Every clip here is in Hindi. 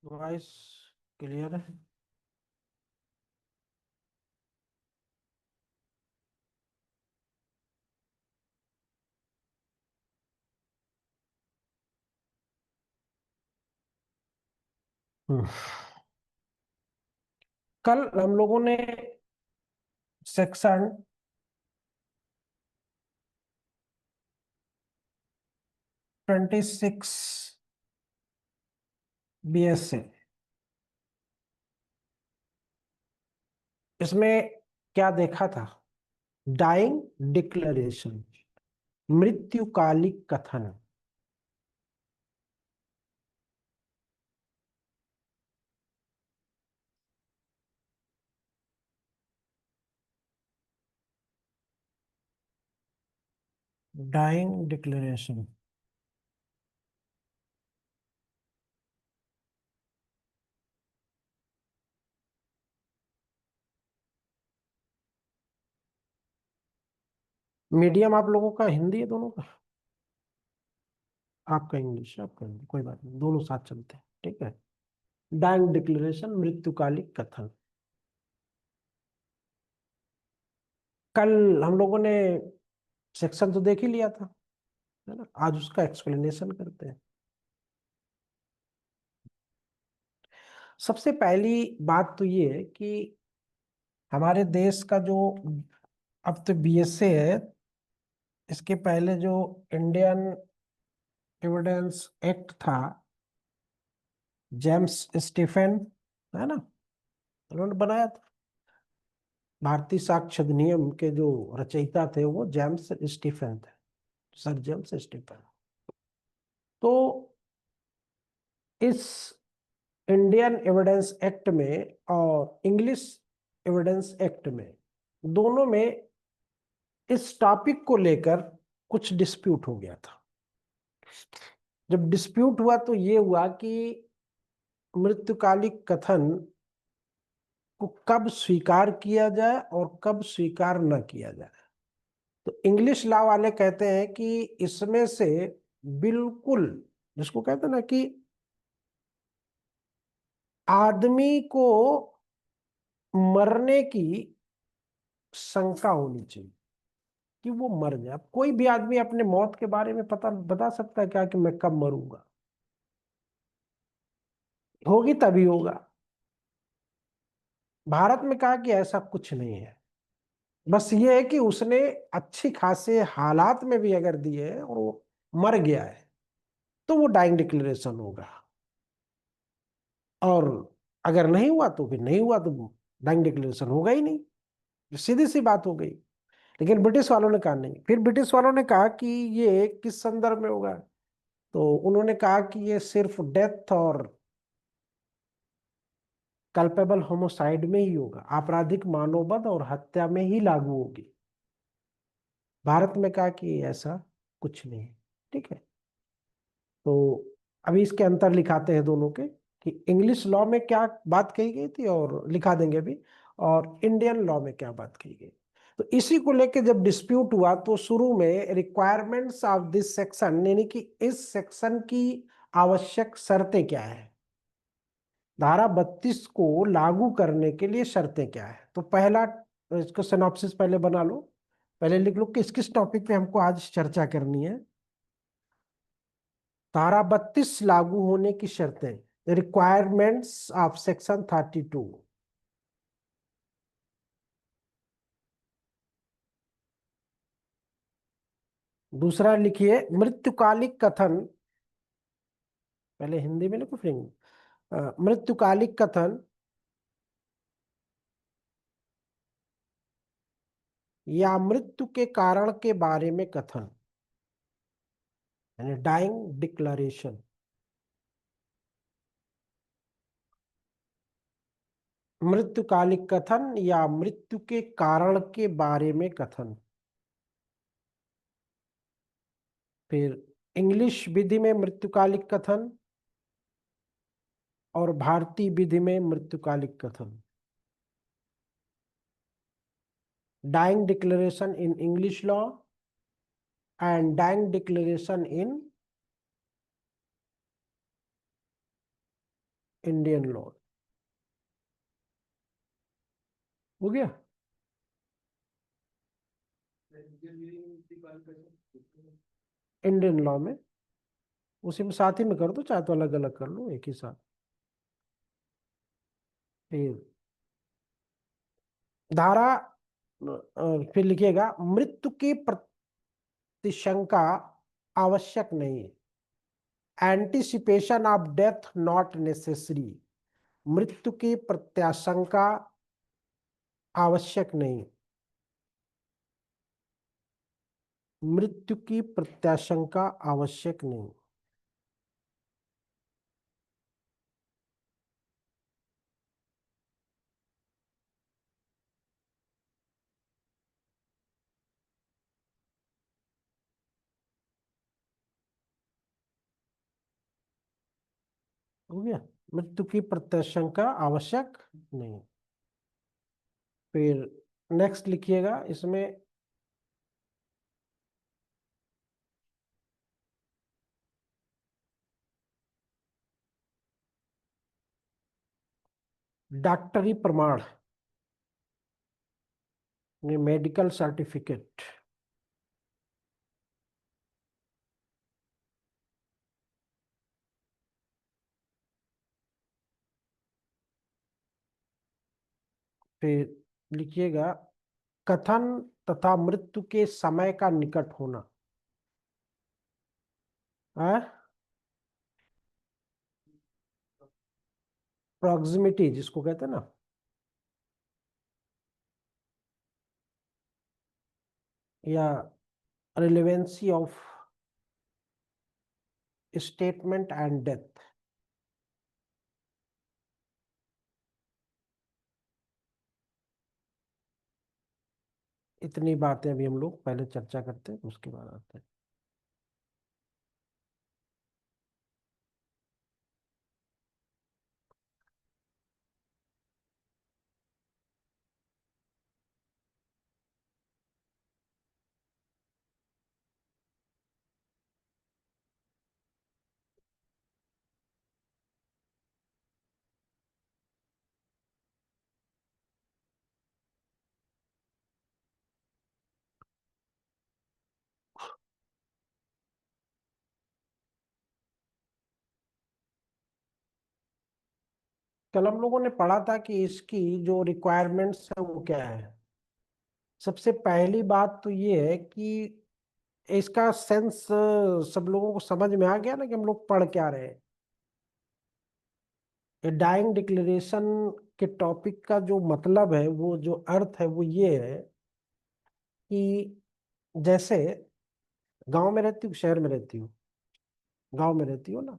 वॉइस क्लियर है। हम्म। कल हम लोगों ने सेक्शन 26 BS से इसमें क्या देखा था? डाइंग डिक्लेरेशन, मृत्युकालिक कथन। Dying declaration. मीडियम आप लोगों का हिंदी है दोनों का? आपका इंग्लिश, आपका हिंदी, कोई बात नहीं, दोनों साथ चलते हैं, ठीक है। डाइंग डिक्लेरेशन, मृत्युकालिक कथन। कल हम लोगों ने सेक्शन तो देख ही लिया था, है ना। आज उसका एक्सप्लेनेशन करते हैं। सबसे पहली बात तो ये है कि हमारे देश का जो अब तो BSA है, इसके पहले जो इंडियन एविडेंस एक्ट था, जेम्स स्टीफन, है ना, उन्होंने बनाया था। भारतीय साक्ष्य अधिनियम के जो रचयिता थे वो जेम्स स्टीफन थे, सर जेम्स स्टीफन। तो इस इंडियन एविडेंस एक्ट में और इंग्लिश एविडेंस एक्ट में, दोनों में इस टॉपिक को लेकर कुछ डिस्प्यूट हो गया था। जब डिस्प्यूट हुआ तो ये हुआ कि मृत्युकालिक कथन को कब स्वीकार किया जाए और कब स्वीकार न किया जाए। तो इंग्लिश लॉ वाले कहते हैं कि इसमें से बिल्कुल, जिसको कहते हैं ना कि आदमी को मरने की शंका होनी चाहिए, कि वो मर जाए। अब कोई भी आदमी अपने मौत के बारे में पता बता सकता है क्या कि मैं कब मरूंगा? होगी तभी होगा। भारत में कहा कि ऐसा कुछ नहीं है। बस ये है कि उसने अच्छी खासे हालात में भी अगर दिए है और वो मर गया है तो वो डाइंग डिक्लेरेशन होगा, और अगर नहीं हुआ तो फिर नहीं हुआ, तो डाइंग डिक्लेरेशन होगा ही नहीं। सीधी सी बात हो गई। लेकिन ब्रिटिश वालों ने कहा नहीं। फिर ब्रिटिश वालों ने कहा कि ये किस संदर्भ में होगा, तो उन्होंने कहा कि ये सिर्फ डेथ और कल्पेबल होमोसाइड में ही होगा, आपराधिक मानववध और हत्या में ही लागू होगी। भारत में कहा कि ऐसा कुछ नहीं है, ठीक है। तो अभी इसके अंतर लिखाते हैं दोनों के, कि इंग्लिश लॉ में क्या बात कही गई थी, और लिखा देंगे अभी, और इंडियन लॉ में क्या बात कही गई। तो इसी को लेके जब डिस्प्यूट हुआ तो शुरू में रिक्वायरमेंट्स ऑफ दिस सेक्शन, यानी कि इस सेक्शन की आवश्यक शर्तें क्या है, धारा 32 को लागू करने के लिए शर्तें क्या है। तो पहला, इसको सिनॉप्सिस पहले बना लो, पहले लिख लो किस किस टॉपिक पे हमको आज चर्चा करनी है। धारा 32 लागू होने की शर्तें, रिक्वायरमेंट्स ऑफ सेक्शन 32। दूसरा लिखिए मृत्युकालिक कथन, पहले हिंदी में लिखो फिर मृत्युकालिक कथन या मृत्यु के कारण के बारे में कथन, यानी डाइंग डिक्लेरेशन। मृत्युकालिक कथन या मृत्यु के कारण के बारे में कथन। फिर इंग्लिश विधि में मृत्युकालिक कथन और भारतीय विधि में मृत्युकालिक कथन। Dying declaration in English law and dying declaration in Indian law हो गया। इंडियन लॉ में उसी में साथ ही में कर दो, चाहे तो अलग अलग कर लो, एक ही साथ। फिर धारा फिर लिखिएगा, मृत्यु की प्रतिशंका आवश्यक नहीं है। Anticipation of death not necessary. मृत्यु की प्रत्याशंका आवश्यक नहीं। मृत्यु की प्रत्याशंका आवश्यक नहीं। हो गया, मृत्यु की प्रत्याशंका आवश्यक नहीं। फिर नेक्स्ट लिखिएगा इसमें, डॉक्टरी प्रमाण, ये मेडिकल सर्टिफिकेट। फिर लिखिएगा, कथन तथा मृत्यु के समय का निकट होना। प्रॉक्सिमिटी जिसको कहते हैं ना, या relevancy of statement and death. इतनी बातें अभी हम लोग पहले चर्चा करते हैं, उसके बाद आते हैं। कल हम लोगों ने पढ़ा था कि इसकी जो रिक्वायरमेंट्स है वो क्या है। सबसे पहली बात तो ये है कि इसका सेंस सब लोगों को समझ में आ गया ना कि हम लोग पढ़ क्या रहे हैं। ये डाइंग डिक्लेरेशन के टॉपिक का जो मतलब है, वो जो अर्थ है वो ये है कि जैसे गांव में रहती हूँ, शहर में रहती हूँ, गांव में रहती हो ना,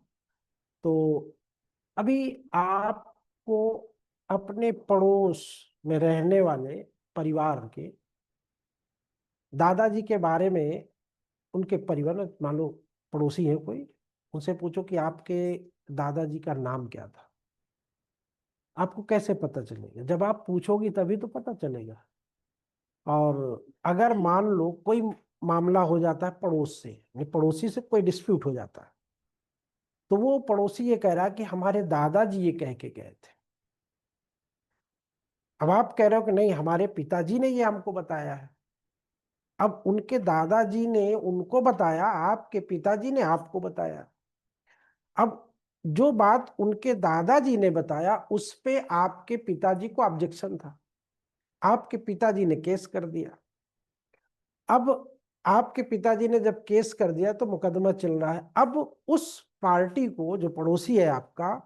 तो अभी आपको अपने पड़ोस में रहने वाले परिवार के दादाजी के बारे में, उनके परिवार में मान लो पड़ोसी है कोई, उनसे पूछो कि आपके दादाजी का नाम क्या था। आपको कैसे पता चलेगा? जब आप पूछोगी तभी तो पता चलेगा। और अगर मान लो कोई मामला हो जाता है पड़ोस से, यानी पड़ोसी से कोई डिस्प्यूट हो जाता है, तो वो पड़ोसी ये कह रहा है कि हमारे दादाजी ये कह के गए थे। अब आप कह रहे हो कि नहीं, हमारे पिताजी ने ये हमको बताया है। अब उनके दादाजी ने उनको बताया, आपके पिताजी ने आपको बताया। अब जो बात उनके दादाजी ने बताया उस पे आपके पिताजी को ऑब्जेक्शन था, आपके पिताजी ने केस कर दिया। अब आपके पिताजी ने जब केस कर दिया तो मुकदमा चल रहा है। अब उस पार्टी को, जो पड़ोसी है आपका,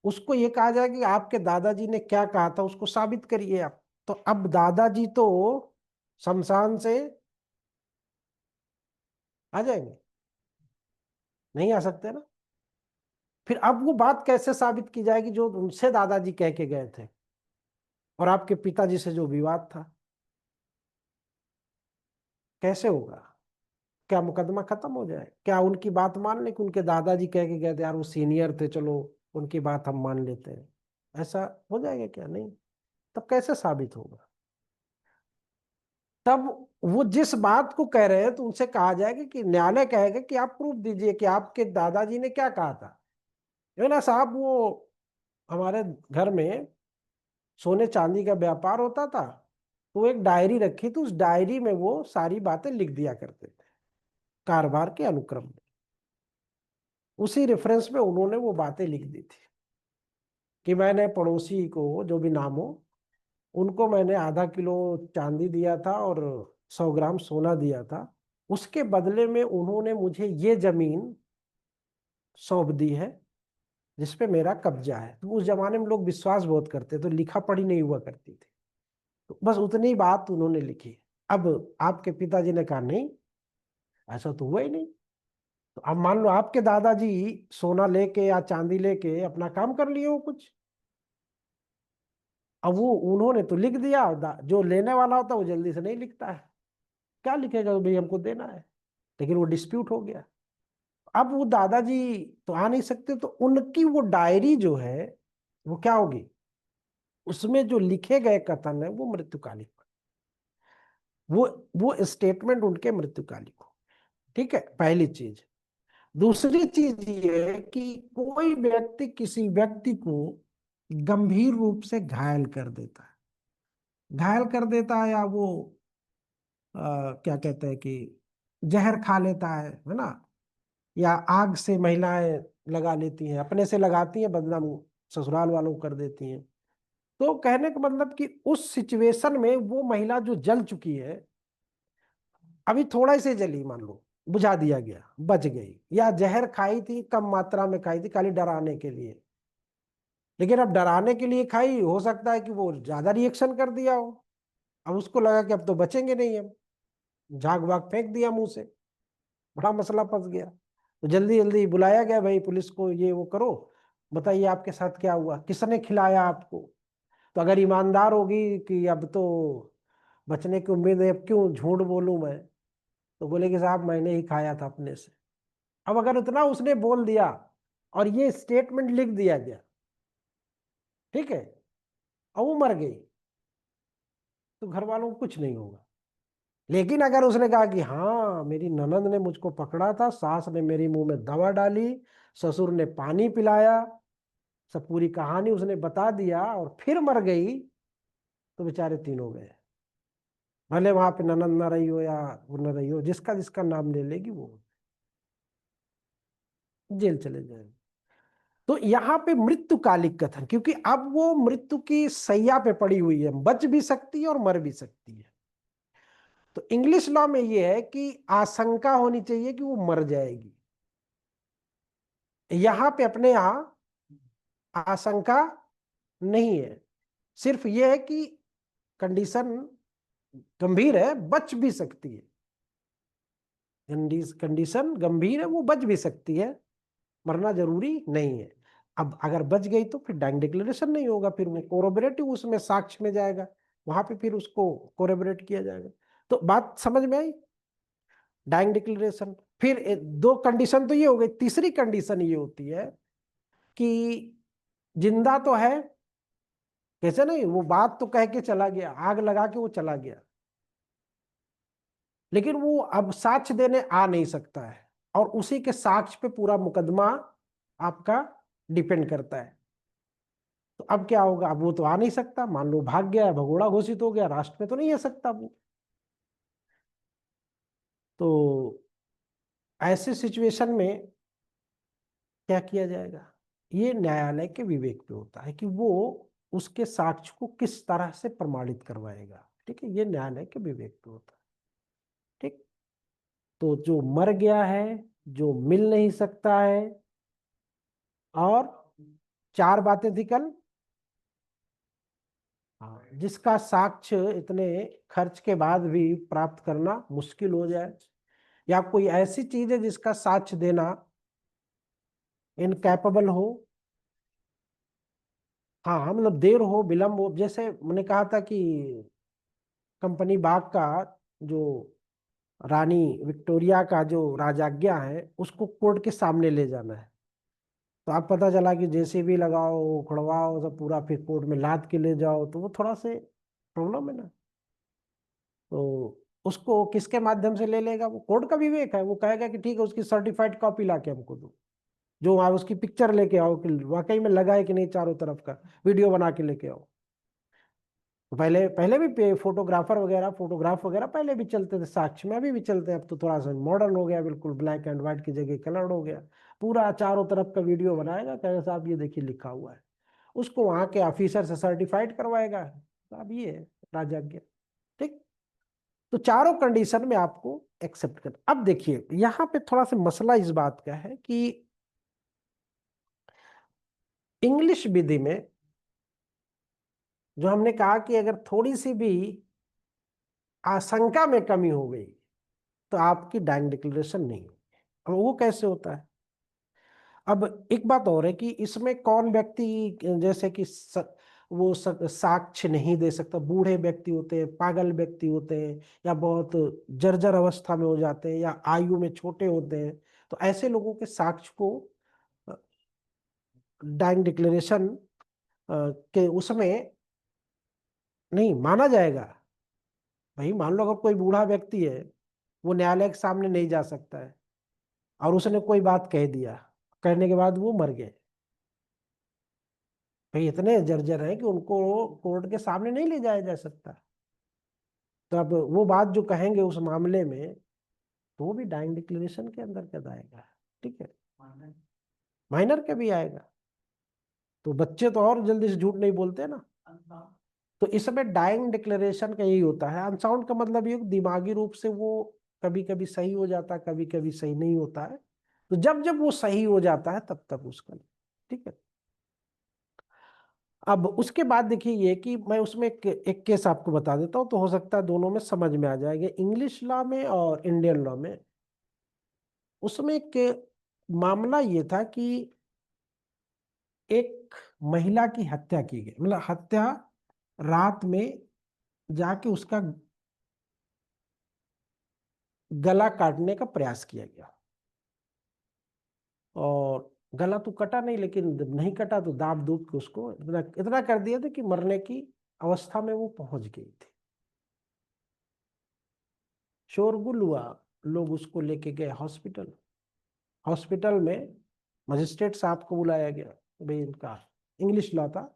उसको ये कहा जाए कि आपके दादाजी ने क्या कहा था, उसको साबित करिए आप। तो अब दादाजी तो शमशान से आ जाएंगे? नहीं आ सकते ना। फिर अब वो बात कैसे साबित की जाएगी जो उनसे दादाजी कह के गए थे और आपके पिताजी से जो विवाद था? कैसे होगा? क्या मुकदमा खत्म हो जाए? क्या उनकी बात मान ले कि उनके दादाजी कह के गए थे, यार वो सीनियर थे, चलो उनकी बात हम मान लेते हैं? ऐसा हो जाएगा क्या? नहीं। तब कैसे साबित होगा? तब वो जिस बात को कह रहे हैं तो उनसे कहा जाएगा कि न्यायालय कहेगा कि आप प्रूफ दीजिए कि आपके दादाजी ने क्या कहा था। है ना साहब, वो हमारे घर में सोने चांदी का व्यापार होता था, तो एक डायरी रखी थी, उस डायरी में वो सारी बातें लिख दिया करते थे कारोबार के अनुक्रम में। उसी रेफरेंस में उन्होंने वो बातें लिख दी थी कि मैंने पड़ोसी को, जो भी नाम हो, उनको मैंने ½ किलो चांदी दिया था और 100 ग्राम सोना दिया था, उसके बदले में उन्होंने मुझे ये जमीन सौंप दी है जिसपे मेरा कब्जा है। तो उस जमाने में लोग विश्वास बहुत करते, तो लिखा पढ़ी नहीं हुआ करती थी, तो बस उतनी बात उन्होंने लिखी। अब आपके पिताजी ने कहा नहीं, ऐसा तो हुआ ही नहीं। तो अब मान लो आपके दादाजी सोना लेके या चांदी लेके अपना काम कर लिए हो कुछ, अब वो उन्होंने तो लिख दिया, जो लेने वाला होता है वो जल्दी से नहीं लिखता है, क्या लिखेगा भाई हमको देना है, लेकिन वो डिस्प्यूट हो गया। अब वो दादाजी तो आ नहीं सकते, तो उनकी वो डायरी जो है वो क्या होगी, उसमें जो लिखे गए कथन है वो मृत्युकालिक, वो वो स्टेटमेंट उनके मृत्युकालिक हो। ठीक है, पहली चीज। दूसरी चीज ये है कि कोई व्यक्ति किसी व्यक्ति को गंभीर रूप से घायल कर देता है, घायल कर देता है, या वो क्या कहते हैं कि जहर खा लेता है ना, या आग से महिलाएं लगा लेती हैं, अपने से लगाती हैं, बदनाम ससुराल वालों को कर देती हैं। तो कहने का मतलब कि उस सिचुएशन में वो महिला जो जल चुकी है, अभी थोड़ा से जली, मान लो बुझा दिया गया, बच गई, या जहर खाई थी, कम मात्रा में खाई थी खाली डराने के लिए, लेकिन अब डराने के लिए खाई, हो सकता है कि वो ज्यादा रिएक्शन कर दिया हो, अब उसको लगा कि अब तो बचेंगे नहीं हम, झाग वाग फेंक दिया मुंह से, बड़ा मसला फंस गया। तो जल्दी जल्दी बुलाया गया, भाई पुलिस को, ये वो करो, बताइए आपके साथ क्या हुआ, किसने खिलाया आपको। तो अगर ईमानदार होगी कि अब तो बचने की उम्मीद है, अब क्यों झूठ बोलूं मैं, तो बोले कि साहब मैंने ही खाया था अपने से। अब अगर उतना उसने बोल दिया और ये स्टेटमेंट लिख दिया गया, ठीक है, और वो मर गई, तो घर वालों को कुछ नहीं होगा। लेकिन अगर उसने कहा कि हाँ मेरी ननद ने मुझको पकड़ा था, सास ने मेरी मुंह में दवा डाली, ससुर ने पानी पिलाया, सब पूरी कहानी उसने बता दिया और फिर मर गई, तो बेचारे तीनों गए। भले वहां पे ननद न रही हो या वो न रही हो, जिसका जिसका नाम ले लेगी वो जेल चले जाएंगे। तो यहाँ पे मृत्युकालिक कथन, क्योंकि अब वो मृत्यु की सैया पे पड़ी हुई है, बच भी सकती है और मर भी सकती है। तो इंग्लिश लॉ में ये है कि आशंका होनी चाहिए कि वो मर जाएगी, यहां पे अपने यहां आशंका नहीं है, सिर्फ ये है कि कंडीशन गंभीर है, बच भी सकती है, कंडीशन गंभीर है, वो बच भी सकती है, मरना जरूरी नहीं है। अब अगर बच गई तो फिर डाइंग डिक्लेरेशन नहीं होगा, फिर वो कोरोबरेटिव उसमें साक्ष्य में जाएगा, वहां पे फिर उसको कोरोबरेट किया जाएगा। तो बात समझ में आई, डाइंग डिक्लेरेशन। फिर दो कंडीशन तो ये हो गई, तीसरी कंडीशन ये होती है कि जिंदा तो है, कैसे नहीं, वो बात तो कह के चला गया, आग लगा के वो चला गया, लेकिन वो अब साक्ष्य देने आ नहीं सकता है, और उसी के साक्ष्य पे पूरा मुकदमा आपका डिपेंड करता है। तो अब क्या होगा, अब वो तो आ नहीं सकता, मान लो भाग गया, भगोड़ा घोषित हो गया, राष्ट्र में तो नहीं आ सकता वो। तो ऐसे सिचुएशन में क्या किया जाएगा, ये न्यायालय के विवेक पे होता है कि वो उसके साक्ष्य को किस तरह से प्रमाणित करवाएगा। ठीक है, ये न्यायालय के विवेक पे होता है। ठीक, तो जो मर गया है, जो मिल नहीं सकता है, और चार बातें थी कल, हाँ, जिसका साक्ष्य इतने खर्च के बाद भी प्राप्त करना मुश्किल हो जाए, या कोई ऐसी चीज है जिसका साक्ष्य देना इनकैपेबल हो। हाँ हाँ, मतलब देर हो, विलम्ब हो, जैसे मैंने कहा था कि कंपनी बाग का जो रानी विक्टोरिया का जो राजाज्ञा है, उसको कोर्ट के सामने ले जाना है, तो अब पता चला कि जेसीबी लगाओ, उखड़वाओ, सब पूरा फिर कोर्ट में लाद के ले जाओ, तो वो थोड़ा से प्रॉब्लम है ना। तो उसको किसके माध्यम से ले लेगा, वो कोर्ट का विवेक है, वो कहेगा कि ठीक है उसकी सर्टिफाइड कॉपी ला के हमको दो, जो वहां उसकी पिक्चर लेके आओ कि वाकई में लगा है कि नहीं, चारों तरफ का वीडियो बना के लेके आओ। तो पहले पहले भी फोटोग्राफर वगैरह, फोटोग्राफ वगैरह पहले भी चलते थे, साक्ष्य में अभी भी चलते हैं। अब तो थोड़ा सा मॉडर्न हो गया, बिल्कुल ब्लैक एंड व्हाइट की जगह कलर्ड हो गया। पूरा चारों तरफ का वीडियो बनाएगा, कहेगा साहब ये देखिए लिखा हुआ है, उसको वहां के ऑफिसर से सर्टिफाइड करवाएगा, साहब ये है राजाज्ञा। ठीक। तो चारों कंडीशन में आपको एक्सेप्ट कर। अब देखिए यहां पे थोड़ा सा मसला इस बात का है कि इंग्लिश विधि में जो हमने कहा कि अगर थोड़ी सी भी आशंका में कमी हो गई तो आपकी डाइंग डिक्लेरेशन नहीं होगी। अब वो कैसे होता है? अब एक बात और है कि इसमें कौन व्यक्ति, जैसे कि साक्ष्य नहीं दे सकता, बूढ़े व्यक्ति होते हैं, पागल व्यक्ति होते हैं, या बहुत जर्जर अवस्था में हो जाते हैं, या आयु में छोटे होते हैं, तो ऐसे लोगों के साक्ष्य को डाइंग डिक्लेरेशन के उसमें नहीं माना जाएगा। भाई मान लो अगर कोई बूढ़ा व्यक्ति है, वो न्यायालय के सामने नहीं जा सकता है, और उसने कोई बात कह दिया, कहने के बाद वो मर गए, भाई इतने जर्जर हैं कि उनको कोर्ट के सामने नहीं ले जाया जा सकता। तो अब वो बात जो कहेंगे उस मामले में, तो वो भी डाइंग डिक्लेरेशन के अंदर आएगा। ठीक है, माइनर के भी आएगा। तो बच्चे तो और जल्दी से झूठ नहीं बोलते ना। तो इसमें डाइंग डिक्लेरेशन का यही होता है। अनसाउंड का मतलब ये दिमागी रूप से वो कभी कभी सही हो जाता है, कभी कभी सही नहीं होता है। तो जब जब वो सही हो जाता है तब तब उसका। ठीक है। अब उसके बाद देखिए ये कि मैं उसमें एक केस आपको बता देता हूँ, तो हो सकता है दोनों में समझ में आ जाएगा, इंग्लिश लॉ में और इंडियन लॉ में। उसमें एक मामला ये था कि एक महिला की हत्या की गई, मतलब हत्या रात में जाके उसका गला काटने का प्रयास किया गया, और गला तो कटा नहीं, लेकिन जब नहीं कटा तो दाब दूब के उसको इतना इतना कर दिया था कि मरने की अवस्था में वो पहुंच गई थी। शोरगुल हुआ, लोग उसको लेके गए हॉस्पिटल। हॉस्पिटल में मजिस्ट्रेट साहब को बुलाया गया, भाई इनका इंग्लिश लॉ था,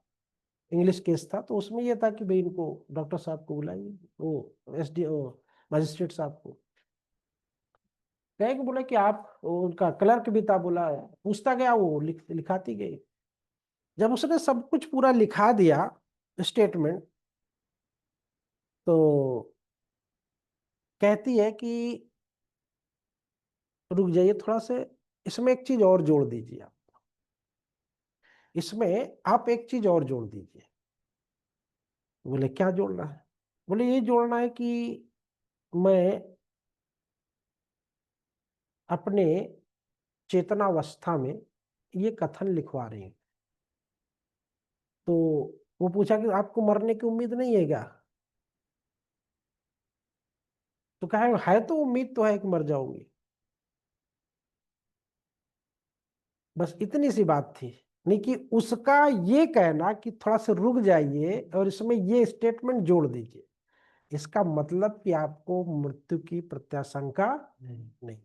इंग्लिश केस था, तो उसमें यह था कि भाई इनको डॉक्टर साहब को बुलाइए, वो एसडी मजिस्ट्रेट साहब को कहे कि बोले कि आप उनका क्लर्क भी था, बोला पूछता गया, वो लिखाती गई। जब उसने सब कुछ पूरा लिखा दिया स्टेटमेंट, तो कहती है कि रुक जाइए थोड़ा से, इसमें एक चीज और जोड़ दीजिए आप, इसमें आप एक चीज और जोड़ दीजिए। बोले क्या जोड़ना है? बोले ये जोड़ना है कि मैं अपने चेतनावस्था में ये कथन लिखवा रही हूँ। तो वो पूछा कि आपको मरने की उम्मीद नहीं है क्या? तो कहा है तो उम्मीद तो है कि मर जाऊंगी। बस इतनी सी बात थी। नहीं कि उसका ये कहना कि थोड़ा सा रुक जाइए और इसमें ये स्टेटमेंट जोड़ दीजिए, इसका मतलब कि आपको मृत्यु की प्रत्याशंका नहीं।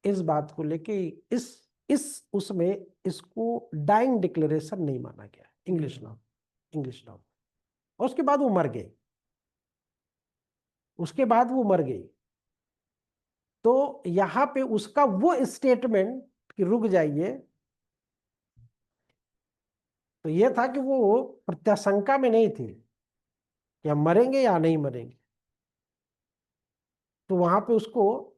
इस बात को लेके इस उसमें इसको डाइंग डिक्लेरेशन नहीं माना गया इंग्लिश लॉ, इंग्लिश लॉ। और उसके बाद वो मर गई, उसके बाद वो मर गई। तो यहां पे उसका वो स्टेटमेंट कि रुक जाइए, तो ये था कि वो प्रत्याशंका में नहीं थी कि हम मरेंगे या नहीं मरेंगे। तो वहां पे उसको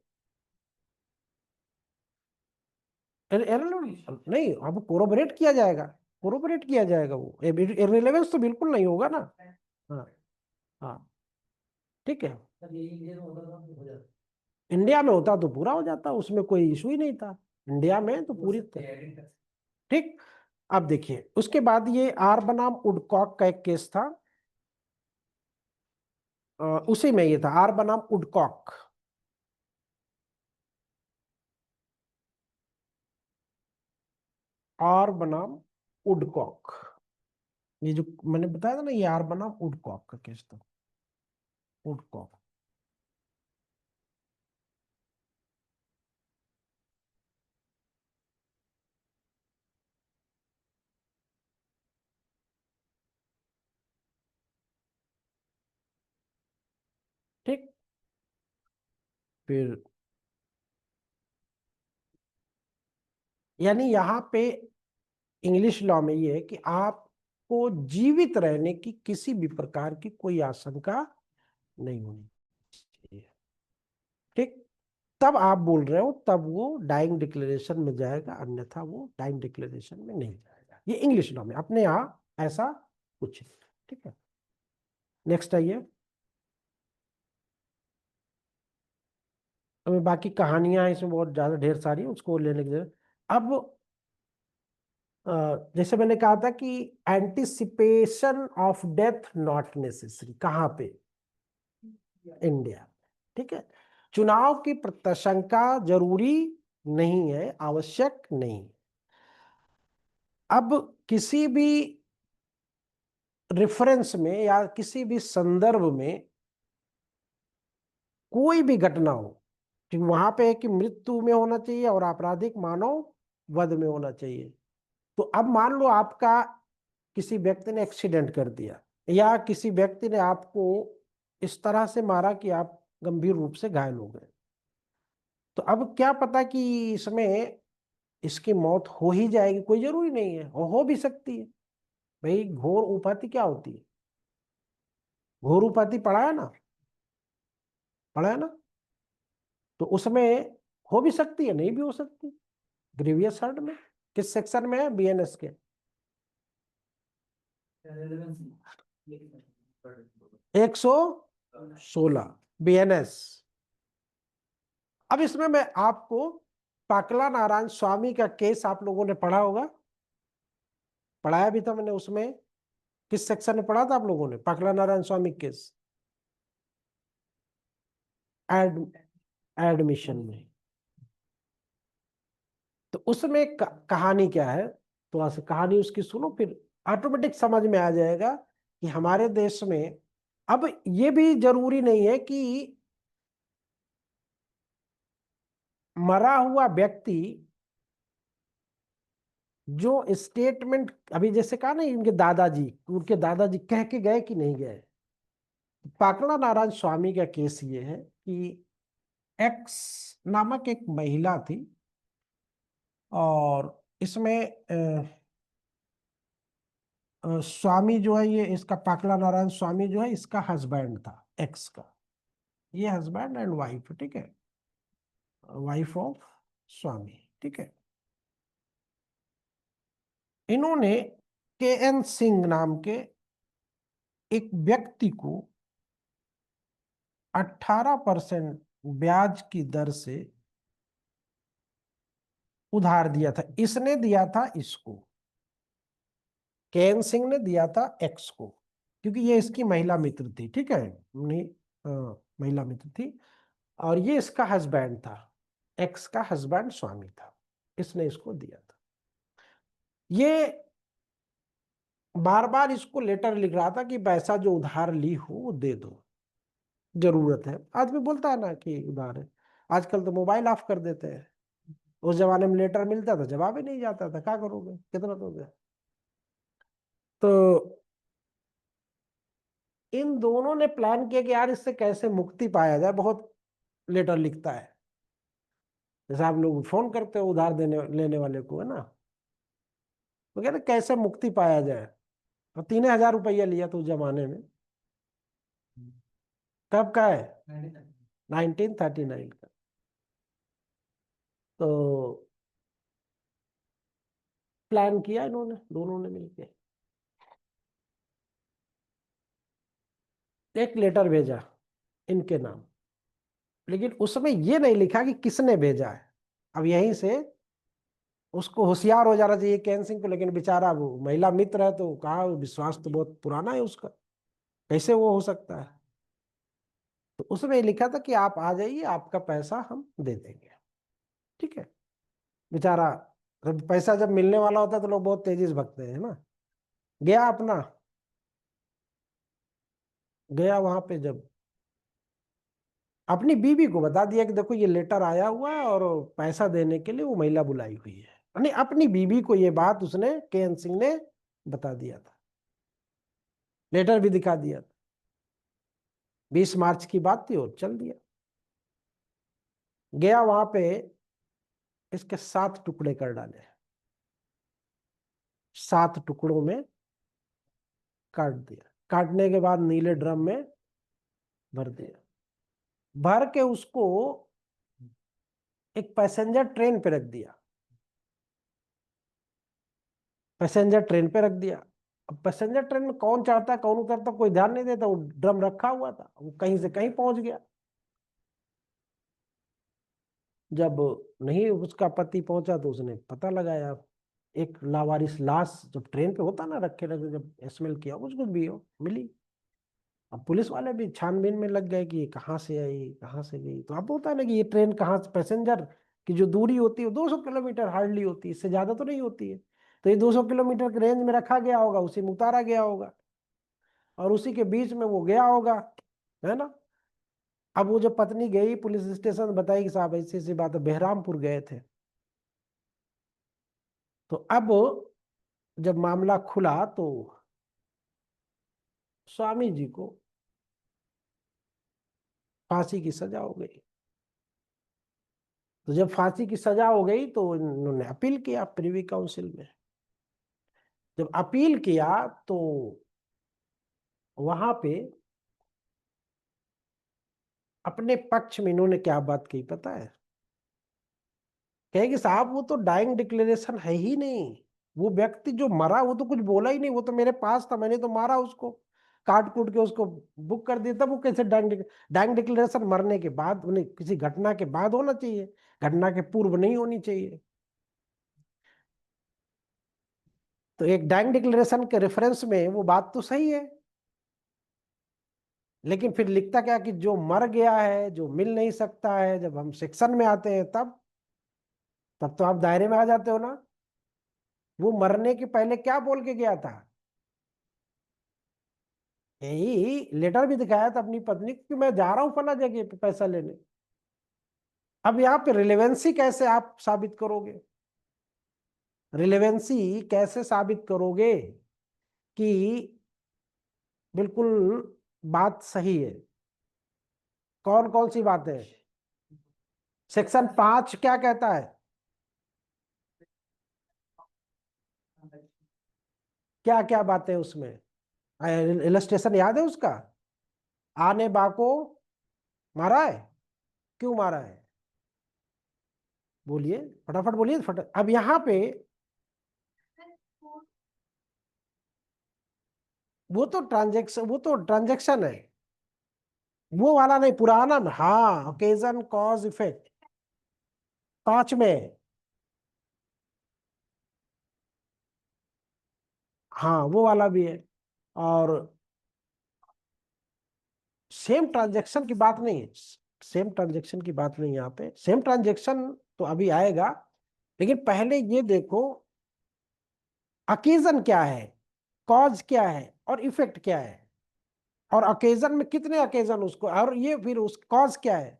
नहीं, अब कोरोबरेट किया जाएगा, कोरोबरेट किया जाएगा, वो इररिलेवेंस तो बिल्कुल नहीं होगा ना। हाँ। हाँ। ठीक है। इंडिया में होता तो पूरा हो जाता, उसमें कोई इशू ही नहीं था। इंडिया में तो पूरी ठीक। अब देखिए उसके बाद ये आर बनाम वुडकॉक का एक केस था। उसी में ये था, आर बनाम वुडकॉक। आर बनाम वुडकॉक, ये जो मैंने बताया था ना, ये आर बनाम वुडकॉक का केस था। वुडकॉक। ठीक। फिर यानी यहाँ पे इंग्लिश लॉ में ये है कि आपको जीवित रहने की किसी भी प्रकार की कोई आशंका नहीं होनी चाहिए। ठीक। तब आप बोल रहे हो, तब वो डाइंग डिक्लेरेशन में जाएगा, अन्यथा वो डाइंग डिक्लेरेशन में नहीं जाएगा। ये इंग्लिश लॉ में, अपने यहाँ ऐसा कुछ नहीं। ठीक है, नेक्स्ट आइए। अब बाकी कहानियां इसमें बहुत ज्यादा ढेर सारी हैं, उसको लेने की जरूरत। अब जैसे मैंने कहा था कि anticipation of death not necessary, कहाँ पे? इंडिया। ठीक है, चुनाव की प्रत्याशंका जरूरी नहीं है, आवश्यक नहीं। अब किसी भी रेफरेंस में या किसी भी संदर्भ में कोई भी घटना हो, कि वहां पे है कि मृत्यु में होना चाहिए और आपराधिक मानव वध में होना चाहिए। तो अब मान लो आपका किसी व्यक्ति ने एक्सीडेंट कर दिया, या किसी व्यक्ति ने आपको इस तरह से मारा कि आप गंभीर रूप से घायल हो गए, तो अब क्या पता कि इसमें इसकी मौत हो ही जाएगी, कोई जरूरी नहीं है, और हो भी सकती है। भाई घोर उपाधि क्या होती है? घोर उपाधि पढ़ा है ना? पढ़ा है ना? तो उसमें हो भी सकती है, नहीं भी हो सकती। ग्रीवियस हर्ट में किस सेक्शन में है? बीएनएस के 116 बीएनएस। अब इसमें मैं आपको पाकला नारायण स्वामी का केस आप लोगों ने पढ़ा होगा, पढ़ाया भी था मैंने उसमें। किस सेक्शन में पढ़ा था आप लोगों ने पाकला नारायण स्वामी केस? एड एडमिशन में। तो उसमें कहानी क्या है, तो ऐसे कहानी उसकी सुनो, फिर ऑटोमेटिक समझ में आ जाएगा कि हमारे देश में अब ये भी जरूरी नहीं है कि मरा हुआ व्यक्ति जो स्टेटमेंट, अभी जैसे कहा ना इनके दादाजी, उनके दादाजी कह के गए कि नहीं गए। पाकला नारायण स्वामी का केस ये है कि एक्स नामक एक महिला थी, और इसमें स्वामी जो है, ये इसका पाकला नारायण स्वामी जो है, इसका हस्बैंड था एक्स का। ये हस्बैंड एंड वाइफ, ठीक है, वाइफ ऑफ स्वामी। ठीक है, इन्होंने के एन सिंह नाम के एक व्यक्ति को 18% ब्याज की दर से उधार दिया था। इसने दिया था इसको, के एन सिंह ने दिया था एक्स को, क्योंकि ये इसकी महिला मित्र थी। ठीक है, नहीं, महिला मित्र थी, और ये इसका हस्बैंड था, एक्स का हस्बैंड स्वामी था, इसने इसको दिया था। ये बार बार इसको लेटर लिख रहा था कि पैसा जो उधार ली हो वो दे दो, जरूरत है। आदमी बोलता है ना कि उधार है, आजकल तो मोबाइल ऑफ कर देते हैं। उस जमाने में लेटर मिलता था, जवाब ही नहीं जाता था, क्या करोगे, कितना दोगे? तो इन दोनों ने प्लान किया कि यार इससे कैसे मुक्ति पाया जाए। बहुत लेटर लिखता है, जैसे आप लोग फोन करते हो उधार देने लेने वाले को, है ना, तो कहते कैसे मुक्ति पाया जाए। और 3,000 रुपया लिया तो उस जमाने में, कब का है? 1939 का। तो प्लान किया इन्होंने, दोनों ने मिलकर एक लेटर भेजा इनके नाम, लेकिन उसमें ये नहीं लिखा कि किसने भेजा है। अब यहीं से उसको होशियार हो जाना चाहिए कैन सिंह को, लेकिन बेचारा वो महिला मित्र है, तो कहा विश्वास तो बहुत पुराना है उसका, कैसे वो हो सकता है। तो उसमें ये लिखा था कि आप आ जाइए, आपका पैसा हम दे देंगे। ठीक है, बेचारा, जब पैसा जब मिलने वाला होता है तो लोग बहुत तेजी से भगते हैं ना। गया अपना, गया वहां पे, जब अपनी बीवी को बता दिया कि देखो ये लेटर आया हुआ है और पैसा देने के लिए वो महिला बुलाई हुई है, यानी अपनी बीवी को ये बात उसने, के एन सिंह ने बता दिया था, लेटर भी दिखा दिया था। 20 मार्च की बात थी और चल दिया। गया वहां पे, इसके 7 टुकड़े कर डाले, 7 टुकड़ों में काट दिया। काटने के बाद नीले ड्रम में भर दिया। भर के उसको एक पैसेंजर ट्रेन पे रख दिया। पैसेंजर ट्रेन पे रख दिया। अब पैसेंजर ट्रेन में कौन चढ़ता है कौन उतरता कोई ध्यान नहीं देता, वो ड्रम रखा हुआ था, वो कहीं से कहीं पहुंच गया। जब नहीं उसका पति पहुंचा तो उसने पता लगाया, एक लावारिस लाश जब ट्रेन पे होता ना रखे रखे, जब स्मेल किया कुछ कुछ भी हो मिली। अब पुलिस वाले भी छानबीन में लग गए कि ये कहाँ से आई कहाँ से गई। तो अब होता है ना कि ये ट्रेन कहाँ से, पैसेंजर की जो दूरी होती है 200 किलोमीटर हार्डली होती है, इससे ज्यादा तो नहीं होती है। तो ये 200 किलोमीटर के रेंज में रखा गया होगा, उसी में उतारा गया होगा और उसी के बीच में वो गया होगा, है ना। अब वो जो पत्नी गई पुलिस स्टेशन, बताई कि साहब ऐसी ऐसी बात है, बहरामपुर गए थे। तो अब जब मामला खुला तो स्वामी जी को फांसी की सजा हो गई। तो जब फांसी की सजा हो गई तो इन्होंने अपील किया प्रिवी काउंसिल में। जब अपील किया तो वहां पे अपने पक्ष में इन्होंने क्या बात कही पता है? कहे कि साहब वो तो डाइंग डिक्लेरेशन है ही नहीं। वो व्यक्ति जो मरा वो तो कुछ बोला ही नहीं, वो तो मेरे पास था, मैंने तो मारा उसको, काट कूट के उसको बुक कर दिया। तब वो कैसे डाइंग डिक्लेरेशन मरने के बाद, उन्हें किसी घटना के बाद होना चाहिए, घटना के पूर्व नहीं होनी चाहिए। तो एक डाइंग डिक्लेरेशन के रेफरेंस में वो बात तो सही है, लेकिन फिर लिखता क्या कि जो मर गया है, जो मिल नहीं सकता है, जब हम सेक्शन में आते हैं तब तो आप दायरे में आ जाते हो ना। वो मरने के पहले क्या बोल के गया था? यही लेटर भी दिखाया था अपनी पत्नी को कि मैं जा रहा हूं फला जगह पे पैसा लेने। अब यहाँ पे रिलेवेंसी कैसे आप साबित करोगे? रिलेवेंसी कैसे साबित करोगे कि बिल्कुल बात सही है? कौन कौन सी बात है? सेक्शन 5 क्या कहता है? क्या क्या बातें उसमें? इलस्ट्रेशन याद है उसका? आने बा को मारा है, क्यों मारा है? बोलिए, फटाफट बोलिए अब यहाँ पे वो तो ट्रांजेक्शन है, वो वाला नहीं, पुराना में। हाँ, ओकेजन कॉज इफेक्ट 5 में। हाँ वो वाला भी है। और सेम ट्रांजेक्शन की बात नहीं है, सेम ट्रांजेक्शन की बात नहीं है यहाँ पे, सेम ट्रांजेक्शन तो अभी आएगा। लेकिन पहले ये देखो अकेजन क्या है, कॉज क्या है और इफेक्ट क्या है, और अकेजन में कितने अकेजन उसको, और ये फिर उस कॉज क्या है।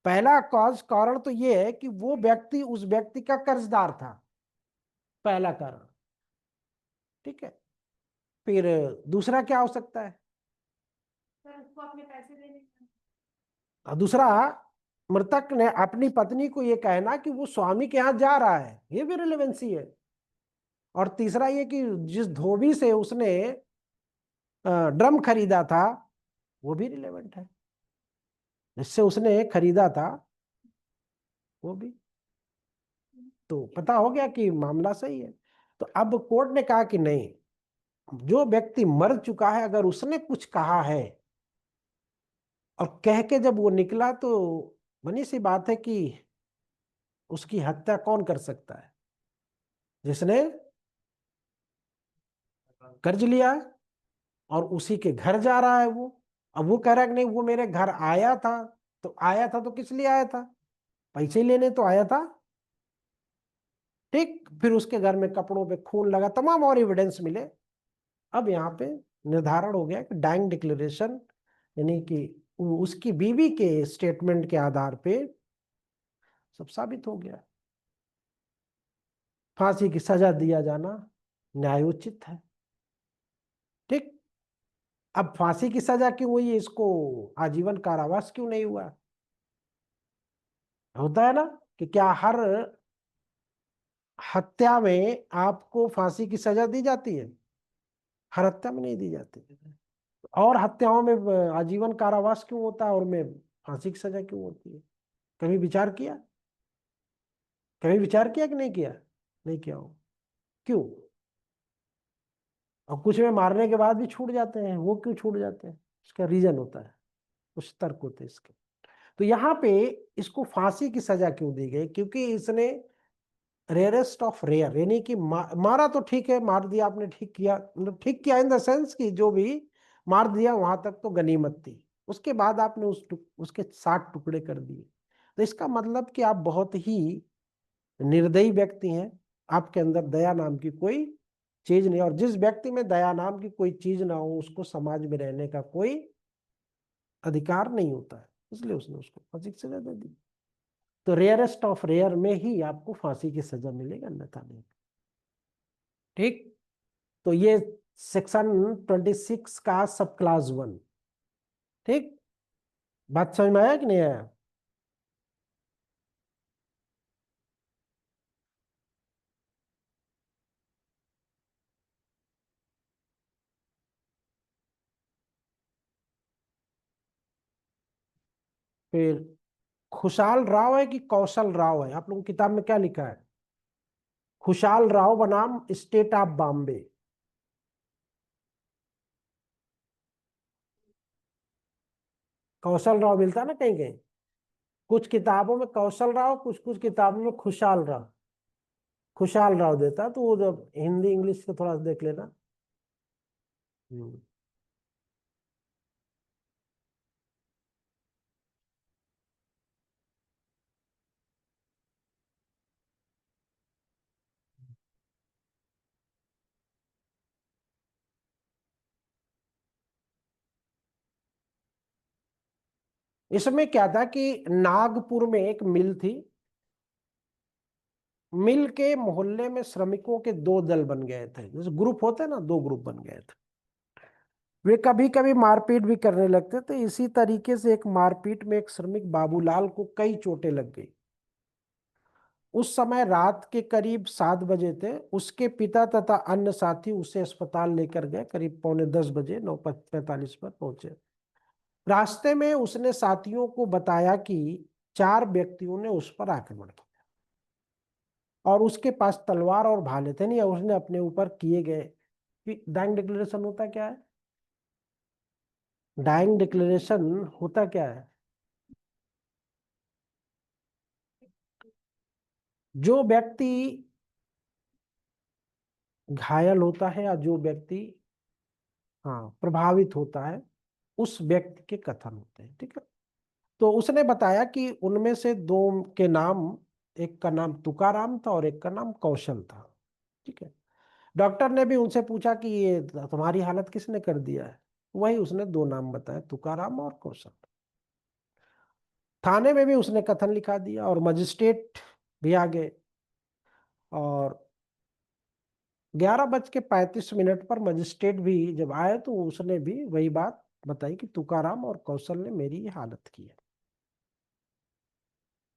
पहला कॉज कारण तो ये है कि वो व्यक्ति उस व्यक्ति का कर्जदार था, पहला कारण। ठीक है। फिर दूसरा क्या हो सकता है? सर उसको अपने पैसे देने और दूसरा, मृतक ने अपनी पत्नी को ये कहना कि वो स्वामी के यहाँ जा रहा है, ये भी रिलेवेंसी है। और तीसरा ये कि जिस धोबी से उसने ड्रम खरीदा था वो भी रिलेवेंट है, जिससे उसने खरीदा था वो भी। तो पता हो गया कि मामला सही है। तो अब कोर्ट ने कहा कि नहीं, जो व्यक्ति मर चुका है अगर उसने कुछ कहा है और कह के जब वो निकला तो बनी सी बात है कि उसकी हत्या कौन कर सकता है? जिसने कर्ज लिया है और उसी के घर जा रहा है वो। अब वो कह रहा है कि नहीं वो मेरे घर आया था, तो आया था तो किस लिए आया था? पैसे लेने तो आया था। ठीक, फिर उसके घर में कपड़ों पे खून लगा, तमाम और एविडेंस मिले। अब यहाँ पे निर्धारण हो गया कि डाइंग डिक्लेरेशन, यानी कि उसकी बीवी के स्टेटमेंट के आधार पे सब साबित हो गया। फांसी की सजा दिया जाना न्यायोचित है। ठीक। अब फांसी की सजा क्यों हुई, इसको आजीवन कारावास क्यों नहीं हुआ? होता है ना कि क्या हर हत्या में आपको फांसी की सजा दी जाती है? हर हत्या में नहीं दी जाती है। और हत्याओं में आजीवन कारावास क्यों होता है और में फांसी की सजा क्यों होती है? कभी विचार किया? कभी विचार किया कि नहीं किया? नहीं किया हो। क्यों? और कुछ में मारने के बाद भी छूट जाते हैं, वो क्यों छूट जाते हैं? इसका रीजन होता है, कुछ तर्क होते हैं इसके। तो यहाँ पे इसको फांसी की सजा क्यों दी गई? क्योंकि इसने रेयरेस्ट ऑफ रेयर, यानी कि मारा तो ठीक है, मार दिया आपने, ठीक किया, मतलब ठीक किया इन द सेंस कि जो भी मार दिया वहां तक तो गनीमत थी। उसके बाद आपने उसके 60 टुकड़े कर दिए, तो इसका मतलब कि आप बहुत ही निर्दयी व्यक्ति हैं। आपके अंदर दया नाम की कोई चीज नहीं, और जिस व्यक्ति में दया नाम की कोई चीज ना हो उसको समाज में रहने का कोई अधिकार नहीं होता है, इसलिए उसने उसको फांसी की सजा दे दी। तो रेयरेस्ट ऑफ रेयर में ही आपको फांसी की सजा मिलेगी, अन्यथा नहीं। ठीक। तो ये सेक्शन 26 का सब क्लास 1। ठीक। बात समझ में आया कि नहीं आया? फिर खुशहाल राव है कि कौशल राव है? आप लोगों की किताब में क्या लिखा है? खुशहाल राव बनाम स्टेट ऑफ बॉम्बे। कौशल राव मिलता है ना कहीं कहीं, कुछ किताबों में कौशल राव, कुछ कुछ किताबों में खुशहाल राव। खुशहाल राव देता है, तो वो जब हिंदी इंग्लिश को थोड़ा देख लेना। हम्म। इसमें क्या था कि नागपुर में एक मिल थी। मिल के मोहल्ले में श्रमिकों के दो दल बन गए थे, जैसे ग्रुप होते हैं ना, दो ग्रुप बन गए थे। वे कभी कभी मारपीट भी करने लगते थे। इसी तरीके से एक मारपीट में एक श्रमिक बाबूलाल को कई चोटें लग गई। उस समय रात के करीब 7 बजे थे। उसके पिता तथा अन्य साथी उसे अस्पताल लेकर गए। करीब पौने 10 बजे, 9:45 पर पहुंचे। रास्ते में उसने साथियों को बताया कि 4 व्यक्तियों ने उस पर आक्रमण किया और उसके पास तलवार और भाले थे। नहीं, उसने अपने ऊपर किए गए। डाइंग डिक्लेरेशन होता क्या है? डाइंग डिक्लेरेशन होता क्या है? जो व्यक्ति घायल होता है या जो व्यक्ति, हाँ, प्रभावित होता है, उस व्यक्ति के कथन होते हैं। ठीक है। तो उसने बताया कि उनमें से दो के नाम, एक का नाम तुकाराम था और एक का नाम कौशल था। ठीक है। डॉक्टर ने भी उनसे पूछा कि ये तुम्हारी हालत किसने कर दिया है? वही उसने दो नाम बताए, तुकाराम और कौशल। थाने में भी उसने कथन लिखा दिया और मजिस्ट्रेट भी आ गए। और 11:35 पर मजिस्ट्रेट भी जब आए तो उसने भी वही बात बताई कि तुकाराम और कौशल ने मेरी ये हालत की है।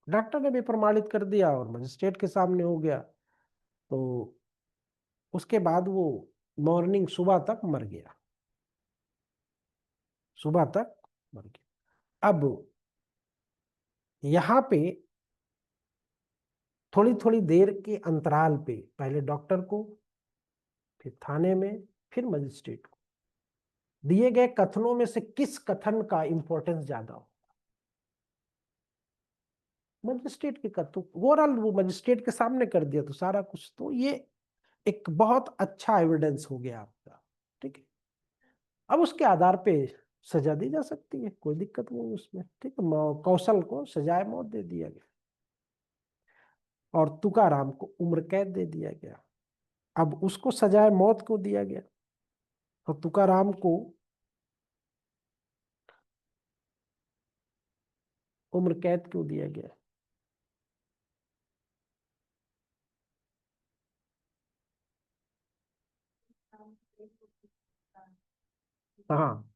डॉक्टर ने भी प्रमाणित कर दिया और मजिस्ट्रेट के सामने हो गया। तो उसके बाद वो मॉर्निंग, सुबह तक मर गया। सुबह तक मर गया। अब यहाँ पे थोड़ी थोड़ी देर के अंतराल पे पहले डॉक्टर को, फिर थाने में, फिर मजिस्ट्रेट को दिए गए कथनों में से किस कथन का इंपॉर्टेंस ज्यादा हो? मजिस्ट्रेट के कथन। ओवरऑल वो मजिस्ट्रेट के सामने कर दिया तो सारा कुछ, तो ये एक बहुत अच्छा एविडेंस हो गया आपका। ठीक है। अब उसके आधार पे सजा दी जा सकती है, कोई दिक्कत नहीं उसमें। ठीक है। कौशल को सजाए मौत दे दिया गया और तुकाराम को उम्र कैद दे दिया गया। अब उसको सजाए मौत को दिया गया और तुकाराम को उम्र कैद क्यों दिया गया? हाँ,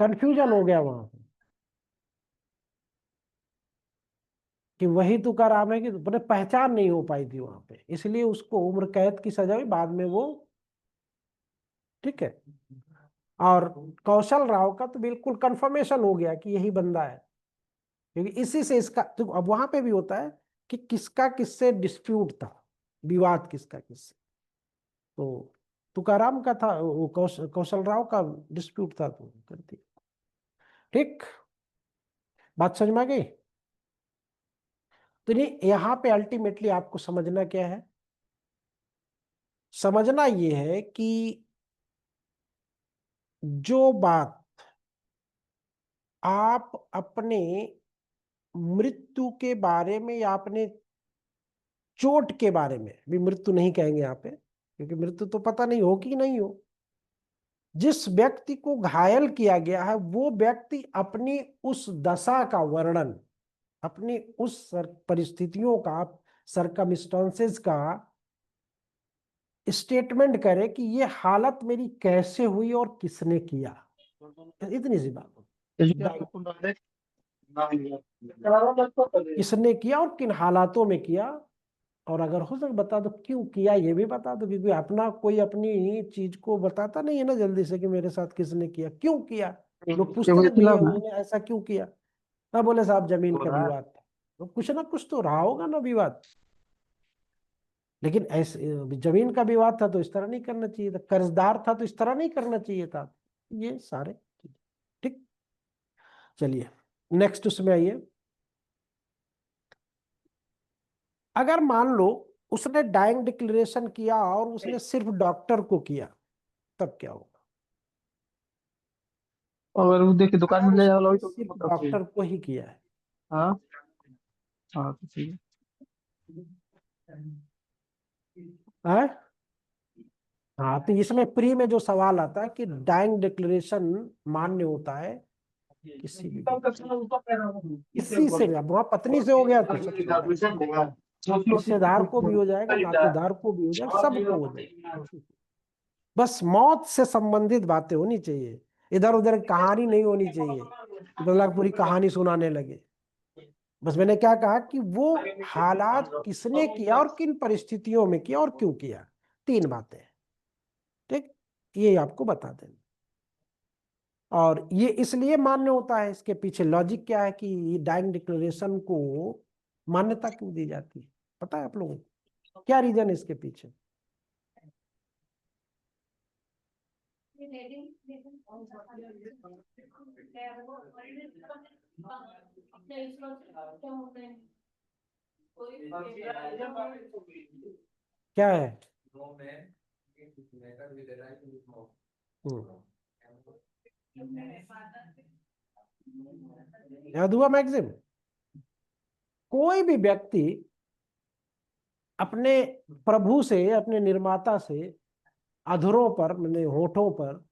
कंफ्यूजन हो गया वहां पे कि वही तुकाराम है कि पर पहचान नहीं हो पाई थी वहां पे, इसलिए उसको उम्र कैद की सजा हुई, बाद में वो, ठीक है। और कौशल राव का तो बिल्कुल कंफर्मेशन हो गया कि यही बंदा है, क्योंकि इसी से इसका तो अब वहां पे भी होता है कि किसका किससे डिस्प्यूट था, विवाद किसका किससे। तो तुकाराम का था, वो कौशल राव का डिस्प्यूट था, तो कर दिया। ठीक, बात समझ में आ गई। तो नहीं, यहाँ पे अल्टीमेटली आपको समझना क्या है, समझना ये है कि जो बात आप अपने मृत्यु के बारे में या अपने चोट के बारे में, भी मृत्यु नहीं कहेंगे यहाँ पे क्योंकि मृत्यु तो पता नहीं हो कि नहीं हो, जिस व्यक्ति को घायल किया गया है वो व्यक्ति अपनी उस दशा का वर्णन, अपनी उस परिस्थितियों का, सरकमस्टांसेस का स्टेटमेंट करे कि ये हालत मेरी कैसे हुई और किसने किया। इतनी सी बात हो, किसने किया और किन हालातों में किया, और अगर हो सके बता दो क्यों किया, ये भी बता दो, क्योंकि अपना कोई अपनी चीज को बताता नहीं है ना जल्दी से कि मेरे साथ किसने किया, क्यों किया। लोग पूछते भी है उन्होंने ऐसा क्यों किया, ना बोले साहब जमीन का विवाद था, तो कुछ ना कुछ तो रहा होगा ना विवाद। लेकिन ऐसे जमीन का विवाद था तो इस तरह नहीं करना चाहिए था, कर्जदार था तो इस तरह नहीं करना चाहिए था, ये सारे। ठीक, चलिए नेक्स्ट उसमें आइए। अगर मान लो उसने डाइंग डिक्लेरेशन किया और उसने सिर्फ डॉक्टर को किया, तब क्या होगा। और वो देखिए दुकान अगर में ले जाओ उसने लो तो सिर्फ मतलब सही। डॉक्टर को ही किया है, हाँ हाँ तो सही है। हाँ। हाँ, तो इसमें प्री में जो सवाल आता है कि डाइंग डिक्लेरेशन मान्य होता है किसी भी व्यक्ति, किसी से भी, अब वहां पत्नी से हो गया तो सब सही है, हिस्सेदार को भी हो जाएगा, नातेदार को भी हो जाएगा, सबको हो जाएगा। बस मौत से संबंधित बातें होनी चाहिए, इधर उधर कहानी नहीं होनी चाहिए कि मतलब पूरी कहानी सुनाने लगे। बस मैंने क्या कहा कि वो हालात किसने किया और किन परिस्थितियों में किया और क्यों किया, तीन बातें हैं। ठीक, ये आपको बता दें। और ये इसलिए मान्य होता है, इसके पीछे लॉजिक क्या है कि डाइंग डिक्लेरेशन को मान्यता क्यों दी जाती है, पता है आप लोगों को क्या रीजन है इसके पीछे। क्या है। हम्म, याद हुआ मैगजिम। कोई भी व्यक्ति अपने प्रभु से, अपने निर्माता से अधरों पर, मैंने होठों पर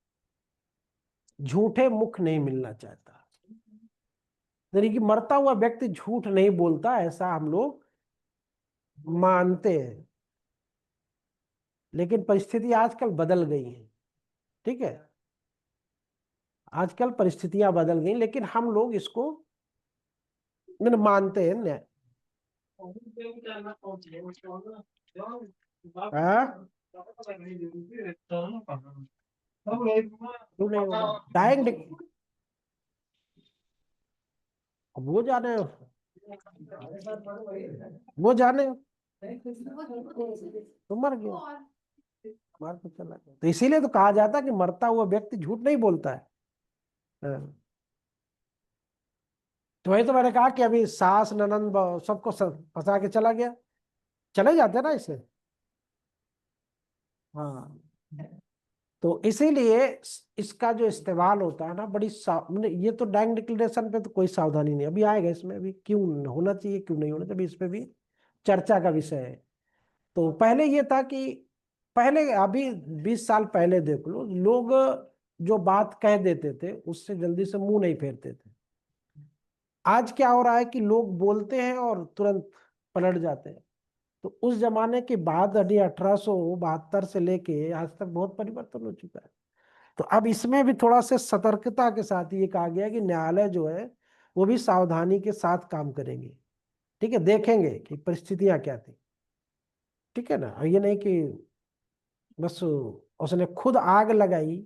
झूठे मुख नहीं मिलना चाहता, यानी कि मरता हुआ व्यक्ति झूठ नहीं बोलता, ऐसा हम लोग मानते हैं। लेकिन परिस्थिति आजकल बदल गई है, ठीक है, आजकल परिस्थितियां बदल गई, लेकिन हम लोग इसको मैंने मानते हैं न्याय। हाँ? क्यों नहीं होगा डाइंग, वो जाने, वो जाने, तो मर गया, मार के चला गया, तो इसीलिए तो कहा जाता है कि मरता हुआ व्यक्ति झूठ नहीं बोलता है। हाँ। तो वही तो मैंने कहा कि अभी सास ननंद सबको फंसा के चला गया, चले जाते हैं ना इसे। हाँ, तो इसीलिए इसका जो इस्तेमाल होता है ना, बड़ी मतलब ये तो डाइंग डिक्लेरेशन पे तो कोई सावधानी नहीं, अभी आएगा इसमें, अभी क्यों होना चाहिए क्यों नहीं होना चाहिए, इस पे भी चर्चा का विषय है। तो पहले ये था कि पहले अभी 20 साल पहले देख लो, लोग जो बात कह देते थे उससे जल्दी से मुंह नहीं फेरते थे। आज क्या हो रहा है कि लोग बोलते हैं और तुरंत पलट जाते हैं। तो उस जमाने के बाद, 1872 से लेके आज तक बहुत परिवर्तन हो चुका है। तो अब इसमें भी थोड़ा सा सतर्कता के साथ ये कहा गया कि न्यायालय जो है वो भी सावधानी के साथ काम करेंगे, ठीक है, देखेंगे कि परिस्थितियां क्या थी, ठीक है ना। और ये नहीं कि बस उसने खुद आग लगाई,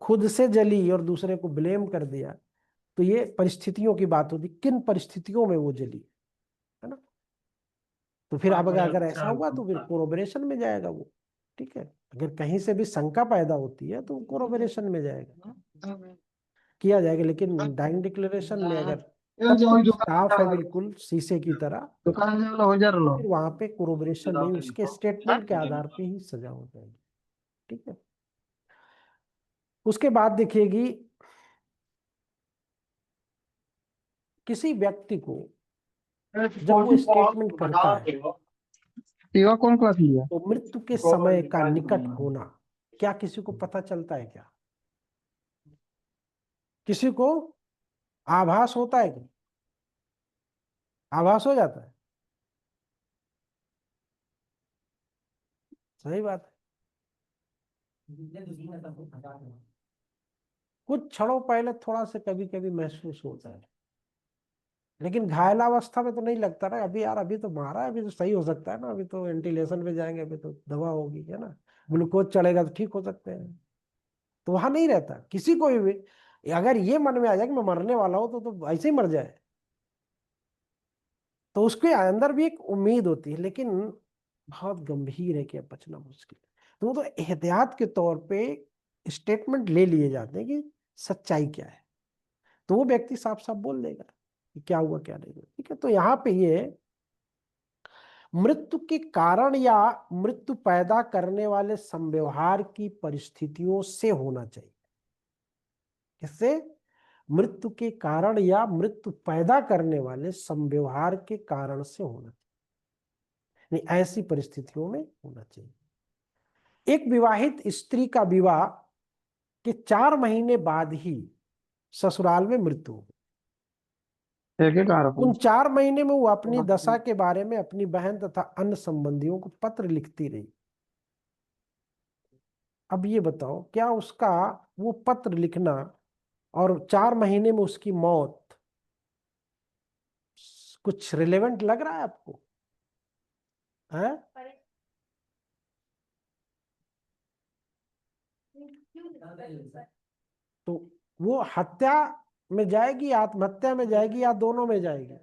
खुद से जली और दूसरे को ब्लेम कर दिया। तो ये परिस्थितियों की बात होती, किन परिस्थितियों में वो जली, है ना। तो फिर अब अगर ऐसा हुआ तो फिर कोरोबरेशन में जाएगा वो, ठीक है। अगर कहीं से भी शंका पैदा होती है तो कोरोबरेशन में जाएगा, किया जाएगा। लेकिन डाइंग डिक्लेरेशन में अगर सब कुछ साफ है बिल्कुल शीशे की तरह, दुकान वाला हो जा रहा फिर वहां पे कोरोबरेशन नहीं, उसके स्टेटमेंट के आधार पे ही सजा हो जाएगी, ठीक है। उसके बाद देखिएगी, किसी व्यक्ति को जब वो स्टेटमेंट करता है टीवा कौन क्लास लिया? तो मृत्यु के समय का निकट होना, क्या किसी को पता चलता है क्या? किसी को आभास होता है कि आभास हो जाता है? सही बात है। कुछ क्षणों पहले थोड़ा सा कभी कभी महसूस होता है, लेकिन घायलावस्था में तो नहीं लगता ना। अभी यार अभी तो मारा है, अभी तो सही हो सकता है ना, अभी तो वेंटिलेशन पे जाएंगे, अभी तो दवा होगी, है ना, ग्लूकोज चढ़ेगा तो ठीक हो सकते हैं। तो वहां नहीं रहता किसी को भी। अगर ये मन में आ जाए कि मैं मरने वाला हूं तो ऐसे ही मर जाए, तो उसके अंदर भी एक उम्मीद होती है, लेकिन बहुत गंभीर है कि अब बचना मुश्किल है। तो वो तो एहतियात के तौर पे स्टेटमेंट ले लिए जाते हैं कि सच्चाई क्या है, तो वो व्यक्ति साफ साफ बोल देगा कि क्या हुआ क्या नहीं हुआ, ठीक है। तो यहाँ पे ये मृत्यु के कारण या मृत्यु पैदा करने वाले संव्यवहार की परिस्थितियों से होना चाहिए। किससे? मृत्यु के कारण या मृत्यु पैदा करने वाले संव्यवहार के कारण से होना चाहिए, नहीं ऐसी परिस्थितियों में होना चाहिए। एक विवाहित स्त्री का विवाह के 4 महीने बाद ही ससुराल में मृत्यु हो गई। एक एक आ रहा उन 4 महीने में वो अपनी दशा के बारे में अपनी बहन तथा अन्य संबंधियों को पत्र लिखती रही। अब ये बताओ, क्या उसका वो पत्र लिखना और 4 महीने में उसकी मौत कुछ रिलेवेंट लग रहा है आपको? है? तो वो हत्या में जाएगी, आत्महत्या में जाएगी, या दोनों में जाएगी?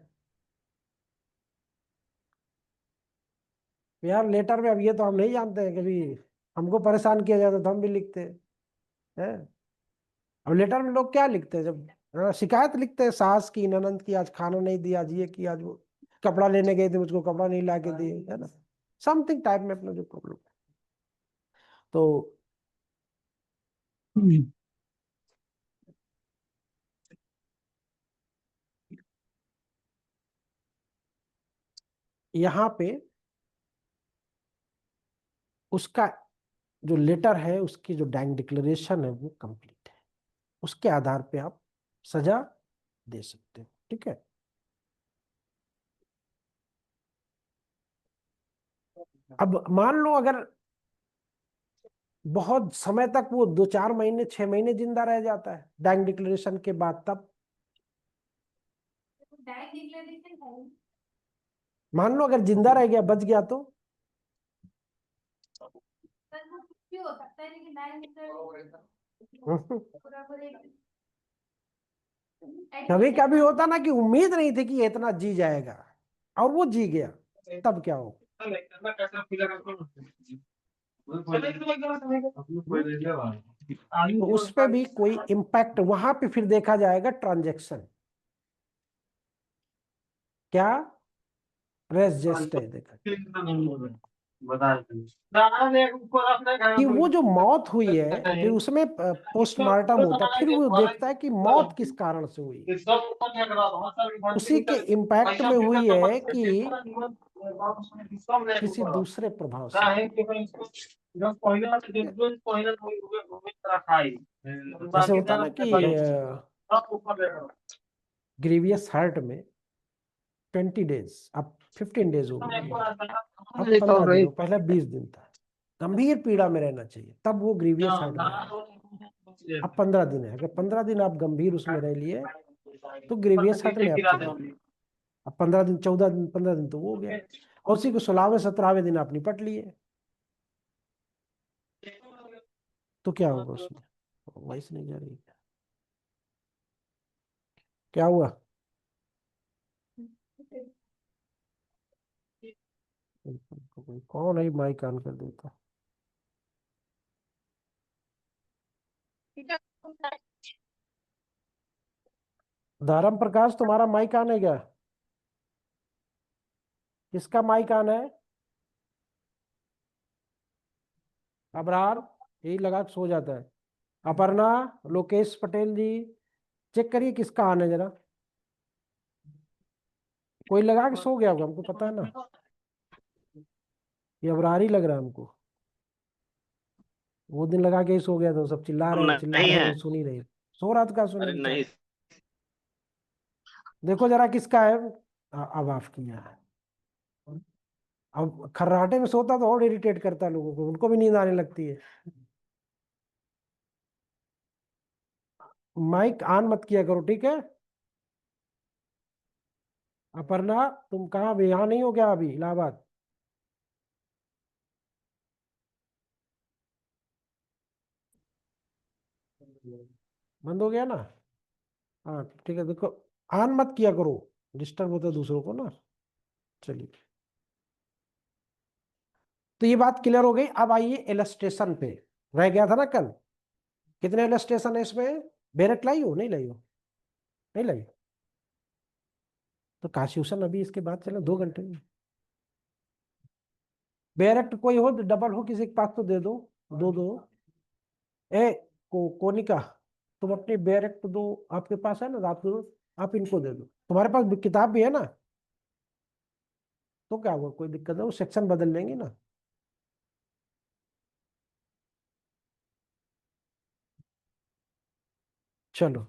यार लेटर में अब ये तो हम नहीं जानते हैं, कभी हमको परेशान किया जाता तो हम भी लिखते हैं। अब लेटर में लोग क्या लिखते हैं, जब शिकायत लिखते हैं सास की ननद की, आज खाना नहीं दिया, आज ये किया, आज वो, कपड़ा लेने गए थे मुझको कपड़ा नहीं ला के दिए, है ना, समथिंग टाइप में अपना जो प्रॉब्लम। तो हूँ। यहाँ पे उसका जो लेटर है, उसकी जो डैंग डिक्लेरेशन है वो कंप्लीट है, उसके आधार पे आप सजा दे सकते हो, ठीक है। अब मान लो अगर बहुत समय तक वो 2-4 महीने 6 महीने जिंदा रह जाता है डैंग डिक्लेरेशन के बाद, तब मान लो अगर जिंदा रह गया, बच गया तो कभी कभी होता ना कि उम्मीद नहीं थी कि ये इतना जी जाएगा और वो जी गया, तब क्या हो? तो उस पे भी कोई इम्पैक्ट, वहां पे फिर देखा जाएगा ट्रांजैक्शन क्या रेस जेस्ट है, देखा कि वो जो मौत हुई है फिर उसमें पोस्टमार्टम होता है, फिर वो देखता है कि मौत किस कारण से हुई, उसी के इम्पैक्ट में हुई है कि किसी दूसरे प्रभाव से हुई। जैसे होता ना कि ग्रीवियस हर्ट में 20 डेज, अब 15 डेज हो गए, अब 15 दिन हो, पहले 20 दिन था, गंभीर पीड़ा में रहना चाहिए, तब वो ग्रीवियस हर्ट में आया। अब 15 दिन है, अगर 15 दिन आप गंभीर उसमें रह लिए तो ग्रेवियस हार्ट में आप चले गए। अब 15 दिन, 14 दिन, 15 दिन तो वो हो गया, और उसी को 16वें 17वें दिन आप निपट लिए, तो क्या होगा उसमें? वॉइस नहीं जा रही, क्या हुआ? कौन है माइक ऑन कर देता? धर्म प्रकाश, तुम्हारा माइक ऑन है क्या? किसका माइक ऑन है? अबरार यही लगा के सो जाता है। अपर्णा, लोकेश पटेल जी, चेक करिए किसका ऑन है जरा। कोई लगा के सो गया होगा, हमको पता है ना, ये अबरार ही लग रहा है हमको। वो दिन लगा के ही सो गया था, सब चिल्ला नहीं रहे है। वो सुन ही रहे। सो रहा था, सुने अरे बेचारा। नहीं। देखो जरा किसका है। अब ऑफ किया है। अब खर्राटे में सोता तो और इरिटेट करता है लोगों को, उनको भी नींद आने लगती है। माइक ऑन मत किया करो, ठीक है? अपर्णा, तुम कहाँ, यहाँ नहीं हो क्या अभी इलाहाबाद? बंद हो गया ना? हाँ ठीक है, देखो ऑन मत किया करो, डिस्टर्ब होता है दूसरों को ना। चलिए, तो ये बात क्लियर हो गई। अब आइए इलस्ट्रेशन पे, रह गया था ना कल। कितने इलस्ट्रेशन है इसमें? बेरेट लाई हो, नहीं लाई हो? नहीं लाई? तो काशियूशन अभी इसके बाद चलो 2 घंटे में। बेरेक्ट कोई हो, डबल हो किसी के पास तो दे दो। दो दो। ए कोनिका, तुम अपनी बेरेक्ट दो, आपके पास है ना, आप दो। आप इनको दे दो, तुम्हारे पास किताब भी है ना, तो क्या हुआ, कोई दिक्कत नहीं, वो सेक्शन बदल लेंगे ना। चलो,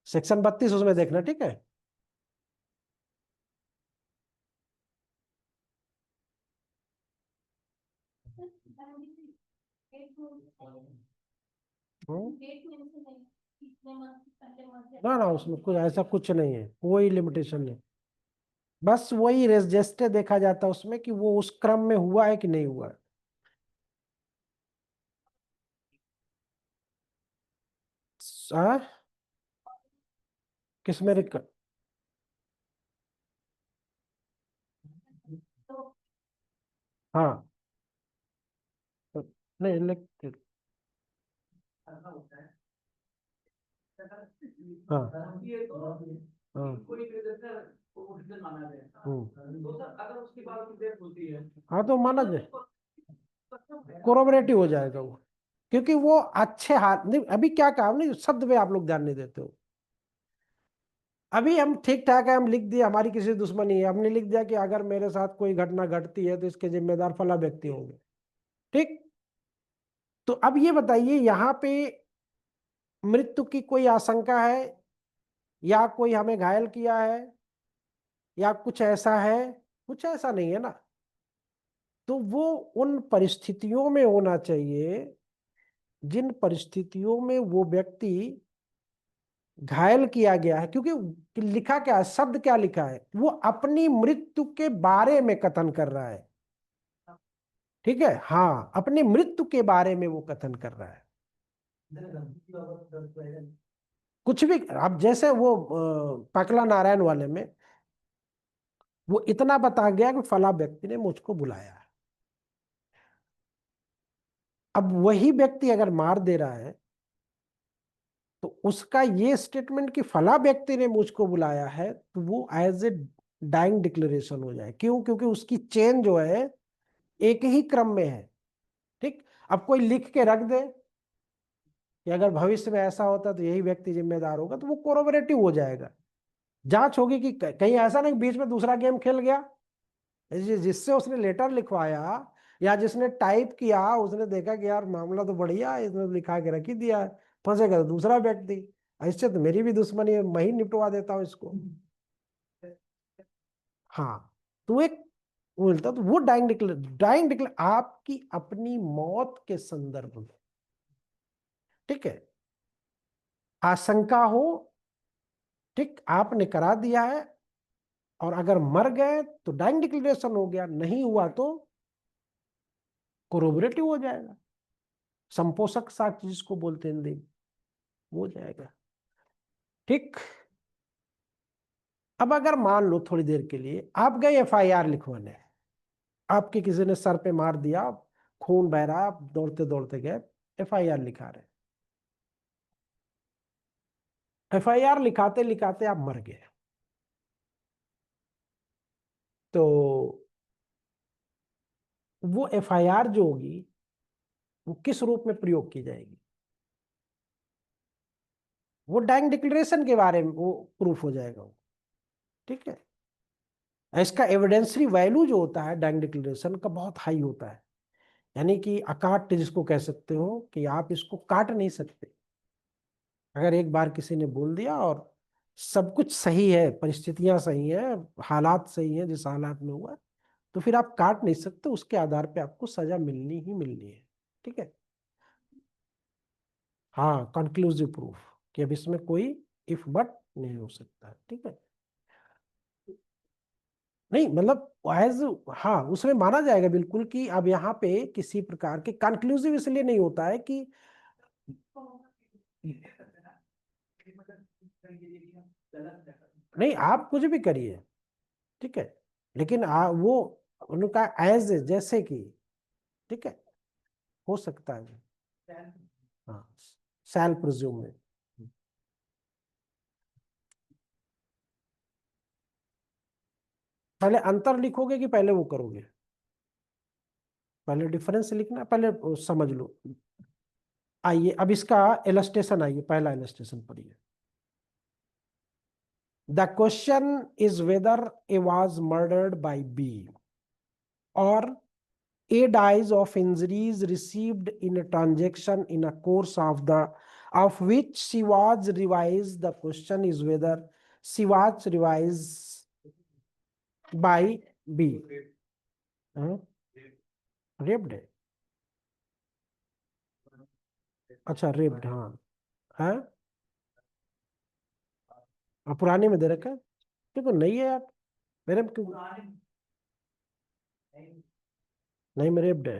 सेक्शन 32 उसमें देखना, ठीक है? ना ना, उसमें कुछ ऐसा कुछ नहीं है, कोई लिमिटेशन नहीं। बस वही रजिस्टर देखा जाता है उसमें कि वो उस क्रम में हुआ है कि नहीं हुआ है। हाँ, किसमें हाँ, नहीं इलेक्टेड। हाँ हाँ। हाँ तो माना जाए, कोरोबरेटिव हो जाएगा वो, क्योंकि वो अच्छे हाथ नहीं, अभी क्या काम नहीं, शब्द पे आप लोग ध्यान नहीं देते हो। अभी हम ठीक ठाक है, हम लिख दिए, हमारी किसी से दुश्मनी है, हमने लिख दिया कि अगर मेरे साथ कोई घटना घटती है तो इसके जिम्मेदार फला व्यक्ति होंगे, ठीक। तो अब ये बताइए, यहाँ पे मृत्यु की कोई आशंका है, या कोई हमें घायल किया है, या कुछ ऐसा है? कुछ ऐसा नहीं है ना। तो वो उन परिस्थितियों में होना चाहिए जिन परिस्थितियों में वो व्यक्ति घायल किया गया है, क्योंकि लिखा क्या है, शब्द क्या लिखा है, वो अपनी मृत्यु के बारे में कथन कर रहा है, ठीक है? हाँ, अपनी मृत्यु के बारे में वो कथन कर रहा है। कुछ भी, अब जैसे वो पकला नारायण वाले में वो इतना बता गया कि फला व्यक्ति ने मुझको बुलाया है। अब वही व्यक्ति अगर मार दे रहा है तो उसका ये स्टेटमेंट कि फला व्यक्ति ने मुझको बुलाया है, तो वो एज ए डाइंग डिक्लेरेशन हो जाए। क्यों? क्योंकि उसकी चेन जो है एक ही क्रम में है, ठीक। अब कोई लिख के रख दे कि अगर भविष्य में ऐसा होता तो यही व्यक्ति जिम्मेदार होगा, तो वो कोरोबरेटिव हो जाएगा। जांच होगी कि कहीं ऐसा नहीं बीच में दूसरा गेम खेल गया, जिससे उसने लेटर लिखवाया या जिसने टाइप किया उसने देखा कि यार मामला तो बढ़िया है, इसने लिखा के रख ही दिया है, फंसेगा तो दूसरा व्यक्ति, इससे तो मेरी भी दुश्मनी है, मैं ही निपटवा देता हूँ इसको। हाँ, तो एक बोलता, तो वो डाइंग डिक्लेयर आपकी अपनी मौत के संदर्भ में, ठीक है, आशंका हो, ठीक, आपने करा दिया है, और अगर मर गए तो डाइंग डिक्लेरेशन हो गया, नहीं हुआ तो कोरोबरेटिव हो जाएगा, संपोषक साक्ष्य जिसको बोलते हैं हिंदी में, हो जाएगा। ठीक, अब अगर मान लो थोड़ी देर के लिए आप गए एफआईआर लिखवाने, आपके किसी ने सर पे मार दिया, खून बह रहा, आप दौड़ते दौड़ते गए एफआईआर लिखा रहे, एफआईआर लिखाते लिखाते आप मर गए, तो वो एफआईआर जो होगी वो किस रूप में प्रयोग की जाएगी? वो डाइंग डिक्लेरेशन के बारे में वो प्रूफ हो जाएगा वो। ठीक है, इसका एविडेंसरी वैल्यू जो होता है डाइंग डिक्लेरेशन का बहुत हाई होता है, यानी कि अकाट्य जिसको कह सकते हो, कि आप इसको काट नहीं सकते। अगर एक बार किसी ने बोल दिया और सब कुछ सही है, परिस्थितियां सही है, हालात सही है, जिस हालात में हुआ, तो फिर आप काट नहीं सकते, उसके आधार पे आपको सजा मिलनी ही मिलनी है। ठीक है, हाँ, कंक्लूसिव प्रूफ, कि अब इसमें कोई इफ बट नहीं हो सकता। ठीक है, नहीं मतलब एज, हाँ, उसमें माना जाएगा बिल्कुल कि अब यहाँ पे किसी प्रकार के कंक्लूसिव इसलिए नहीं होता है कि, नहीं आप कुछ भी करिए, ठीक है, लेकिन वो उनका एज जैसे कि, ठीक है, हो सकता है, हाँ, सैल प्रिज्यूम में। पहले अंतर लिखोगे कि पहले वो करोगे? पहले डिफरेंस लिखना, पहले वो समझ लो। आइए अब इसका इलस्ट्रेशन, आइए पहला इलस्ट्रेशन पढ़िए। The question is whether A was murdered by B, और A dies of injuries received in a transaction in a course of which she was revised. The question is whether she was revised by B. हाँ? Raped है? अच्छा, रेप्ड, हाँ है। पुराने में दे रखा है, देखो नहीं है यार, मेरे में क्यों, नहीं में रेप्ड है,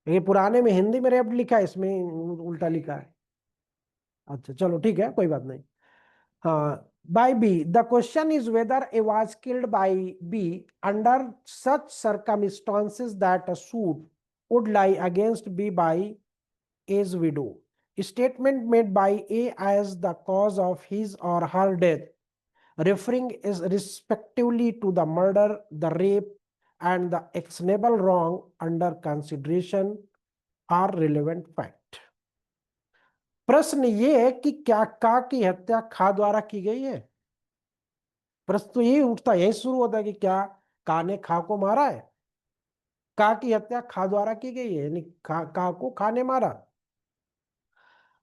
ये पुराने में हिंदी में रेप्ड लिखा है, इसमें उल्टा लिखा है। अच्छा चलो ठीक है, कोई बात नहीं। हाँ, by B. The question is whether A was killed by B under such circumstances that a suit would lie against B by A's widow. Statement made by A as the cause of his or her death, referring is respectively to the murder, the rape, and the actionable wrong under consideration are relevant fact. प्रश्न ये है कि क्या का की हत्या खा द्वारा की गई है? प्रश्न तो यही उठता है, यही शुरू होता है कि क्या का ने खा को मारा है? का की हत्या खा द्वारा की गई है, यानी का को खा ने मारा।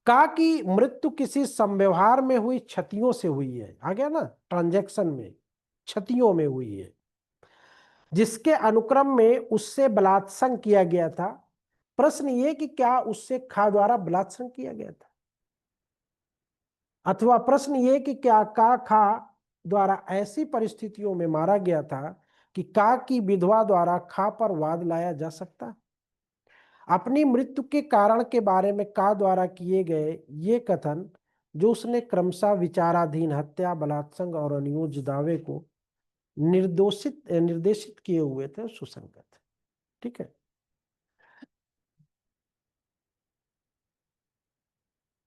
का की मृत्यु किसी संव्यवहार में हुई क्षतियों से हुई है, आ गया ना, ट्रांजैक्शन में क्षतियों में हुई है, जिसके अनुक्रम में उससे बलात्संग किया गया था। प्रश्न ये कि क्या उससे खा द्वारा बलात्संग किया गया था, अथवा प्रश्न ये कि क्या का खा द्वारा ऐसी परिस्थितियों में मारा गया था कि का की विधवा द्वारा खा पर वाद लाया जा सकता। अपनी मृत्यु के कारण के बारे में का द्वारा किए गए ये कथन, जो उसने क्रमशः विचाराधीन हत्या, बलात्संग और अनुयोज्य दावे को निर्देशित किए हुए थे, सुसंगत है। ठीक है,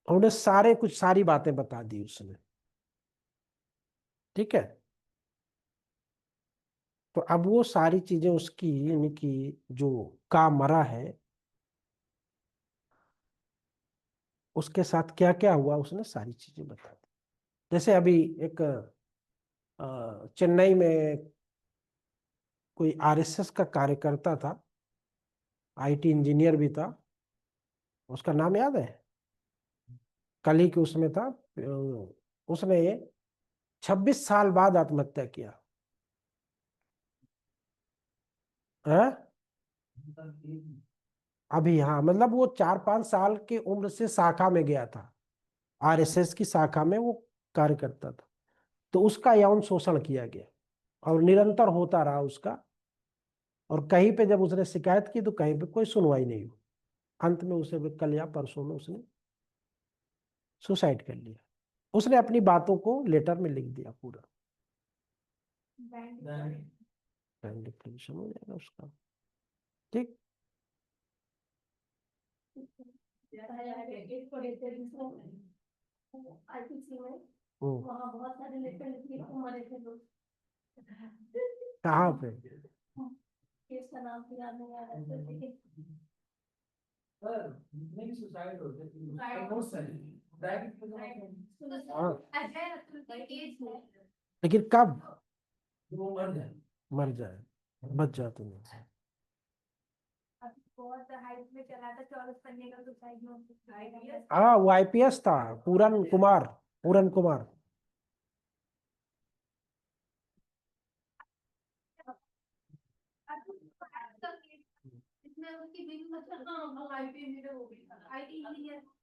उन्हें सारे कुछ सारी बातें बता दी उसने। ठीक है, तो अब वो सारी चीजें उसकी, यानी कि जो का मरा है उसके साथ क्या क्या हुआ, उसने सारी चीजें बता दी। जैसे अभी एक चेन्नई में कोई आरएसएस का कार्यकर्ता था, आईटी इंजीनियर भी था, उसका नाम याद है? कल ही के उसमें था, उसने 26 साल बाद आत्महत्या किया है। अभी हाँ, मतलब वो 4-5 साल की उम्र से शाखा में गया था, आरएसएस की शाखा में वो कार्य करता था। तो उसका यौन शोषण किया गया और निरंतर होता रहा उसका। और कहीं पे जब उसने शिकायत की तो कहीं पे कोई सुनवाई नहीं हुई। अंत में उसे कल या परसों में उसने सुसाइड कर लिया। उसने अपनी बातों को लेटर में लिख दिया पूरा। बैंक डिक्लेरेशन हो जाएगा उसका। ठीक। हम्म। कहाँ पे? हाँ, लेकिन कब मर जाए, बच जाते हैं। हाँ, वो आईपीएस था, पूरन कुमार, पूरन कुमार।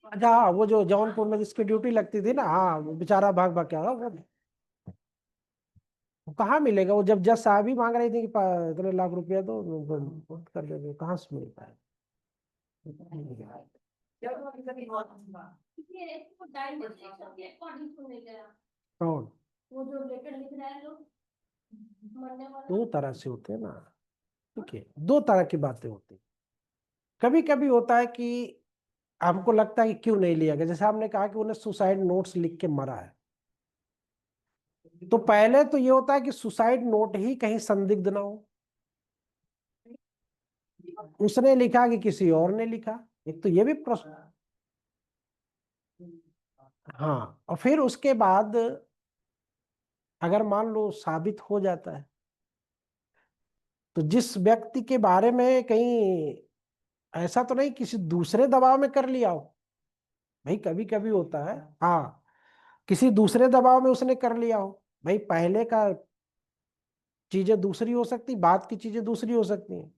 अच्छा हाँ, वो जो जौनपुर में जिसकी ड्यूटी लगती थी ना, हाँ, वो बेचारा भाग भाग के आ रहा वो कहाँ मिलेगा? वो जब जज साहब ही मांग रही थी कि इतने लाख रुपया दो, वो कर देंगे, कहाँ से मिल पाए? कौन? दो तरह से होते हैं ना। ठीक है, दो तरह की बातें होती हैं। कभी कभी होता है कि हमको लगता है कि क्यों नहीं लिया गया, जैसे आपने कहा कि उन्हें सुसाइड नोट्स लिख के मरा है। तो पहले तो ये होता है कि सुसाइड नोट ही कहीं संदिग्ध ना हो, उसने लिखा कि किसी और ने लिखा। एक तो ये भी प्रश्न। हाँ, और फिर उसके बाद अगर मान लो साबित हो जाता है, तो जिस व्यक्ति के बारे में कहीं ऐसा तो नहीं किसी दूसरे दबाव में कर लिया हो। भाई कभी कभी होता है, हाँ, किसी दूसरे दबाव में उसने कर लिया हो। भाई पहले का चीजें दूसरी हो सकती, बाद की चीजें दूसरी हो सकती हैं।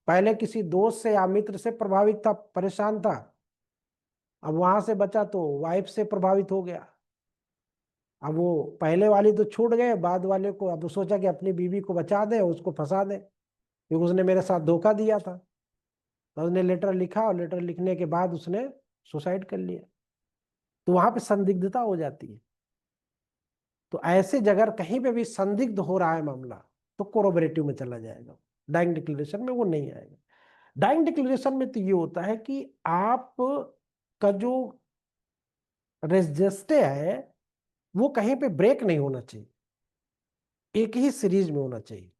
पहले किसी दोस्त से या मित्र से प्रभावित था, परेशान था, अब वहां से बचा तो वाइफ से प्रभावित हो गया। अब वो पहले वाली तो छूट गए, बाद वाले को अब सोचा कि अपनी बीवी को बचा दे, उसको फंसा दे, क्योंकि उसने मेरे साथ धोखा दिया था। तो उसने लेटर लिखा और लेटर लिखने के बाद उसने सुसाइड कर लिया। तो वहां पे संदिग्धता हो जाती है। तो ऐसे जगह कहीं पे भी संदिग्ध हो रहा है मामला, तो कोरोबरेटिव में चला जाएगा, डाइंग डिक्लेरेशन में वो नहीं आएगा। डाइंग डिक्लेरेशन में तो ये होता है कि आप का जो रेजिस्टे है वो कहीं पे ब्रेक नहीं होना चाहिए, एक ही सीरीज में होना चाहिए।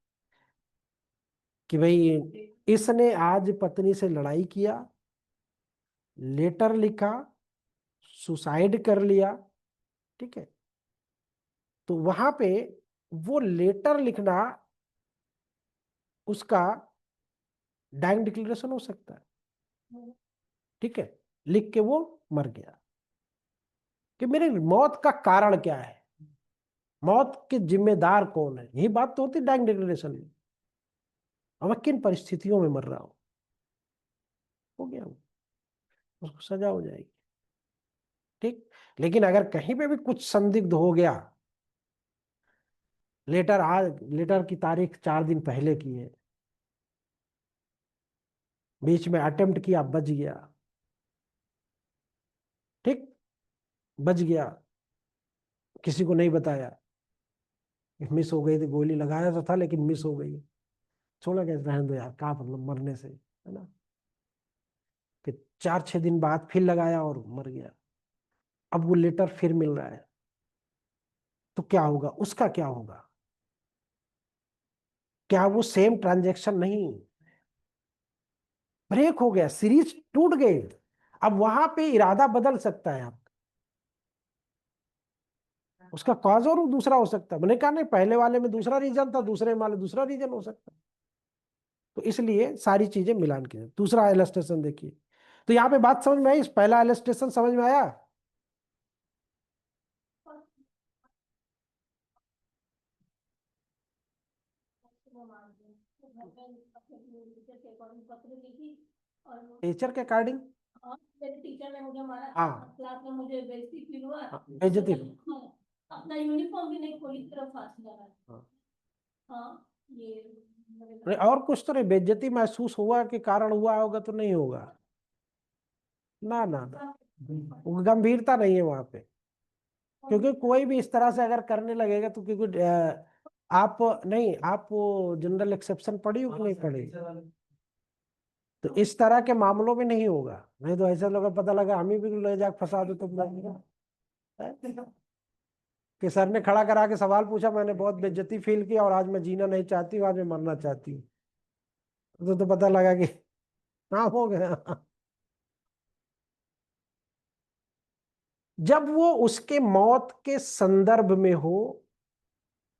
कि भाई इसने आज पत्नी से लड़ाई किया, लेटर लिखा, सुसाइड कर लिया। ठीक है, तो वहां पे वो लेटर लिखना उसका डाइंग डिक्लेरेशन हो सकता है। ठीक है, लिख के वो मर गया कि मेरी मौत का कारण क्या है, मौत के जिम्मेदार कौन है, यही बात तो होती है डाइंग डिक्लेरेशन में। अब मैं किन परिस्थितियों में मर रहा हूं, हो गया वो, उसको सजा हो जाएगी। ठीक। लेकिन अगर कहीं पे भी कुछ संदिग्ध हो गया, लेटर आज, लेटर की तारीख 4 दिन पहले की है, बीच में अटेम्प्ट किया, बच गया। ठीक, बच गया, किसी को नहीं बताया, मिस हो गई थी, गोली लगाया तो था लेकिन मिस हो गई, छोड़ा कैसे, रहने दो यार, क्या मतलब मरने से, है ना। फिर 4-6 दिन बाद फिर लगाया और मर गया। अब वो लेटर फिर मिल रहा है, तो क्या होगा, उसका क्या होगा? क्या वो सेम ट्रांजैक्शन नहीं, ब्रेक हो गया, सीरीज टूट गई? अब वहां पे इरादा बदल सकता है आप, उसका कॉज और दूसरा हो सकता है। मैंने कहा नहीं, पहले वाले में दूसरा रीजन था, दूसरे वाले दूसरा रीजन हो सकता है। तो इसलिए सारी चीजें मिलान की। दूसरा इलस्ट्रेशन देखिए, तो यहाँ पे बात समझ में आई, पहला इलस्ट्रेशन समझ में आया? टीचर के अकॉर्डिंग। मेरे टीचर ने मुझे मारा, हाँ क्लास में मुझे बेइज्जती फील हुआ, बेइज्जती। अपना यूनिफॉर्म भी नहीं खोली, तरफ फांसी लगा। हाँ हाँ ये नहीं, और कुछ तो नहीं, बेइज्जती महसूस हुआ के कारण हुआ होगा तो नहीं होगा। ना ना ना, वो गंभीरता नहीं है वहां पे, क्योंकि कोई भी इस तरह से अगर करने लगेगा तो, क्योंकि आप नहीं, आप वो जनरल एक्सेप्शन पढ़ी हो कि नहीं पढ़ी, तो इस तरह के मामलों में नहीं होगा। नहीं तो ऐसे लोग पता लगा हम ही भी ले जाकर फंसा दो तो कि सर ने खड़ा करा के सवाल पूछा, मैंने बहुत बेइज्जती फील की और आज मैं जीना नहीं चाहती हूँ, आज मैं मरना चाहती हूँ, तो पता लगा कि हाँ हो गया। जब वो उसके मौत के संदर्भ में हो,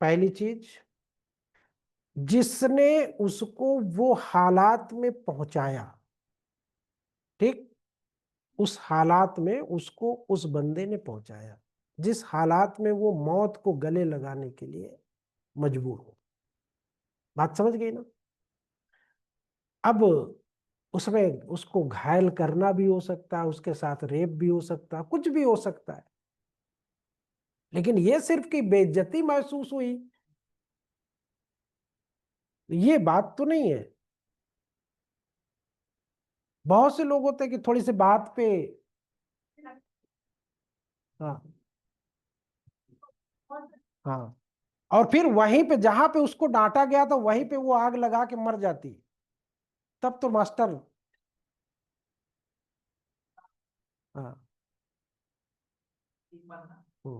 पहली चीज, जिसने उसको वो हालात में पहुंचाया, ठीक, उस हालात में उसको उस बंदे ने पहुंचाया जिस हालात में वो मौत को गले लगाने के लिए मजबूर हो। बात समझ गई ना? अब उसमें उसको घायल करना भी हो सकता है, उसके साथ रेप भी हो सकता है, कुछ भी हो सकता है, लेकिन ये सिर्फ कि बेइज्जती महसूस हुई, ये बात तो नहीं है। बहुत से लोग होते हैं कि थोड़ी सी बात पे, हाँ हाँ, और फिर वहीं पे जहां पे उसको डांटा गया था वहीं पे वो आग लगा के मर जाती, तब तो मास्टर। हाँ हम्म,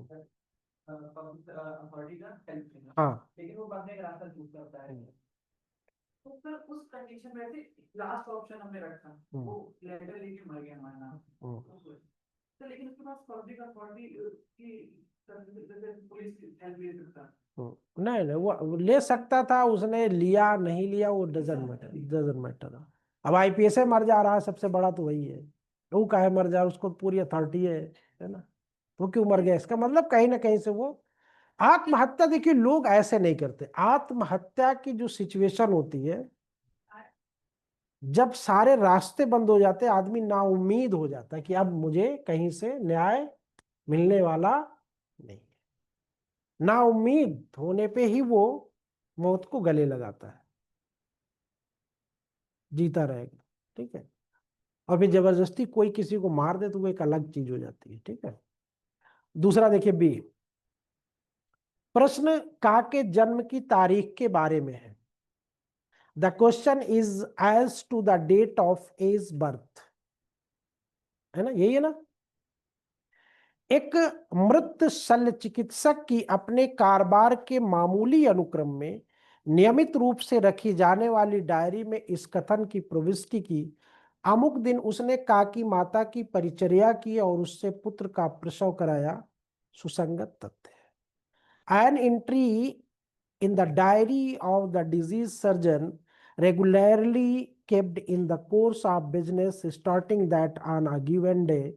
अथॉरिटी का हेल्प लेना, हाँ लेकिन वो बंदे का रास्ता चूज करता है। तो फिर उस कंडीशन में से लास्ट ऑप्शन हमने रखा, वो लेटर लेके मर गया हमारा नाम, तो लेकिन उसके पास पब्लिक अथॉरिटी की पुलिस हेल्प ले सकता। नहीं नहीं, वो ले सकता था, उसने लिया नहीं लिया वो डजंट मैटर, डजंट मैटर। अब आईपीएस मर जा रहा है, सबसे बड़ा तो वही है, वो काहे मर जा रहा है, उसको पूरी अथॉरिटी है ना, वो क्यों मर गया, इसका मतलब कहीं ना कहीं से वो आत्महत्या। देखिए लोग ऐसे नहीं करते, आत्महत्या की जो सिचुएशन होती है, जब सारे रास्ते बंद हो जाते हैं, आदमी नाउम्मीद हो जाता है कि अब मुझे कहीं से न्याय मिलने वाला नहीं। नाउम्मीद होने पे ही वो मौत को गले लगाता है, जीता रहेगा, ठीक है। और फिर जबरदस्ती कोई किसी को मार दे तो वो एक अलग चीज हो जाती है, ठीक है। दूसरा देखिए बी, प्रश्न का के जन्म की तारीख के बारे में है। The question is as to the date of A's birth, है ना, यही है ना। एक मृत शल्य चिकित्सक की अपने कारोबार के मामूली अनुक्रम में नियमित रूप से रखी जाने वाली डायरी में इस कथन की प्रविष्टि की, अमुक दिन उसने काकी माता की परिचर्या की और उससे पुत्र का प्रसव कराया, सुसंगत तथ्य है। An entry in the diary of the disease surgeon regularly kept in the course of business starting that on a given day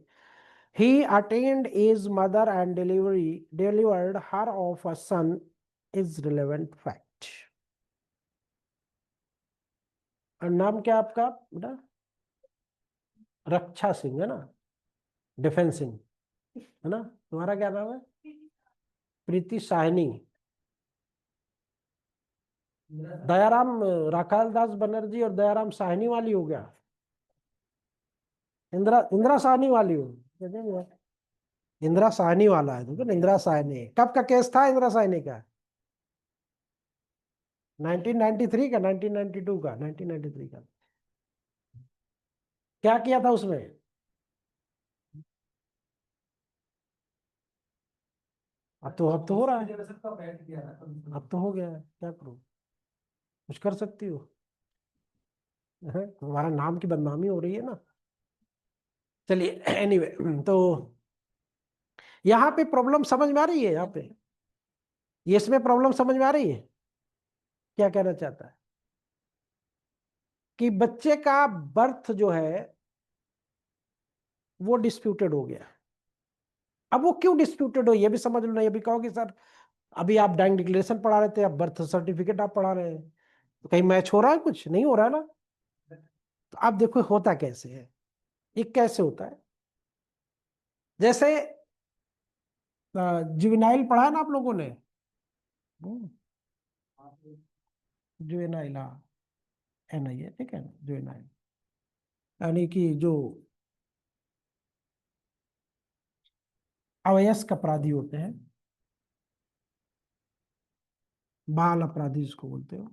he attained his mother and delivered her of a son is relevant fact। और नाम क्या आपका बेटा? रक्षा सिंह है ना, डिफेंस सिंह है ना, तुम्हारा क्या नाम है? प्रीति साहनी। दयाराम राखाल दास बनर्जी और दयाराम साहनी वाली हो गया, इंदिरा इंदिरा साहनी वाली हो, इंदिरा साहनी वाला है, देखो इंदिरा साहनी कब का केस था, इंदिरा साहनी का 1993 का, 1992 का, 1993 का। क्या किया था उसमें? अब तो हो रहा है, अब तो हो गया है, क्या करूं, कुछ कर सकती हो? तुम्हारा नाम की बदनामी हो रही है ना। चलिए एनीवे तो यहाँ पे प्रॉब्लम समझ में आ रही है, यहाँ पे ये इसमें प्रॉब्लम समझ में आ रही है, क्या कहना चाहता है कि बच्चे का बर्थ जो है वो डिस्प्यूटेड हो गया। अब वो क्यों डिस्प्यूटेड हो ये भी समझ लो ना, ये भी कहो कि सर अभी आप डाइंग डिक्लेरेशन पढ़ा रहे थे, अब बर्थ सर्टिफिकेट आप पढ़ा रहे हैं, तो कहीं मैच हो रहा है, कुछ नहीं हो रहा है ना। तो तो आप देखो होता कैसे है, ये कैसे होता है। जैसे जुवेनाइल पढ़ा है ना आप लोगों ने, जुवेनाइल, हाँ NI है, ठीक है ना, जुवेनाइल यानी कि जो अवयस्क अपराधी होते हैं, बाल अपराधी जिसको बोलते हो।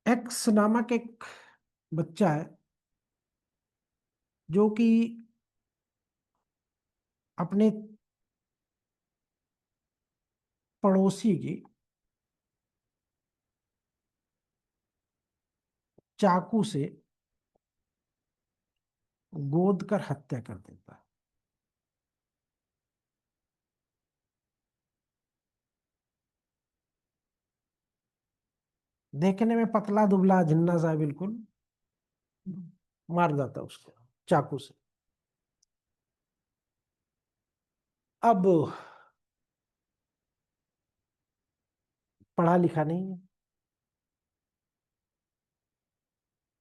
एक्स नामक एक बच्चा है जो कि अपने पड़ोसी की चाकू से गोद कर हत्या कर देता है। देखने में पतला दुबला झिन्ना सा बिल्कुल, मार जाता है उसको चाकू से। अब पढ़ा लिखा नहीं है,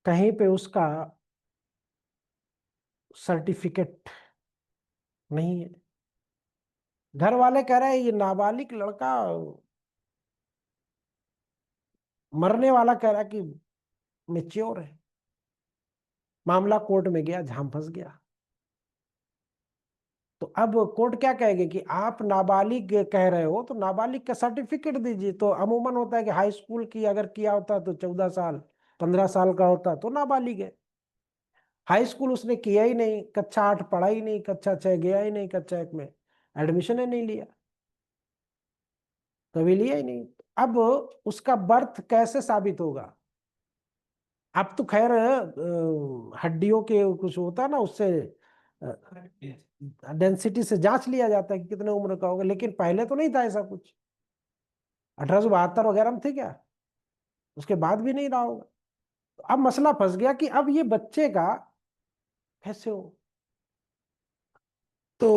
कहीं पे उसका सर्टिफिकेट नहीं है। घर वाले कह रहे हैं ये नाबालिग लड़का, मरने वाला कह रहा है कि मैच्योर है। मामला कोर्ट में गया, झाम फंस गया। तो अब कोर्ट क्या कहेगी कि आप नाबालिग कह रहे हो तो नाबालिग का सर्टिफिकेट दीजिए। तो अमूमन होता है कि हाई स्कूल की अगर किया होता तो 14 साल 15 साल का होता तो नाबालिग है। हाई स्कूल उसने किया ही नहीं, कक्षा 8 पढ़ा ही नहीं, कक्षा 6 गया ही नहीं, कक्षा 1 में एडमिशन ही नहीं लिया, कभी लिया ही नहीं। अब उसका बर्थ कैसे साबित होगा? अब तो खैर हड्डियों के कुछ होता है ना, उससे डेंसिटी से जांच लिया जाता है कि कितने उम्र का होगा, लेकिन पहले तो नहीं था ऐसा कुछ। 1872 वगैरह में थे क्या? उसके बाद भी नहीं रहा होगा। तो अब मसला फंस गया कि अब ये बच्चे का कैसे हो। तो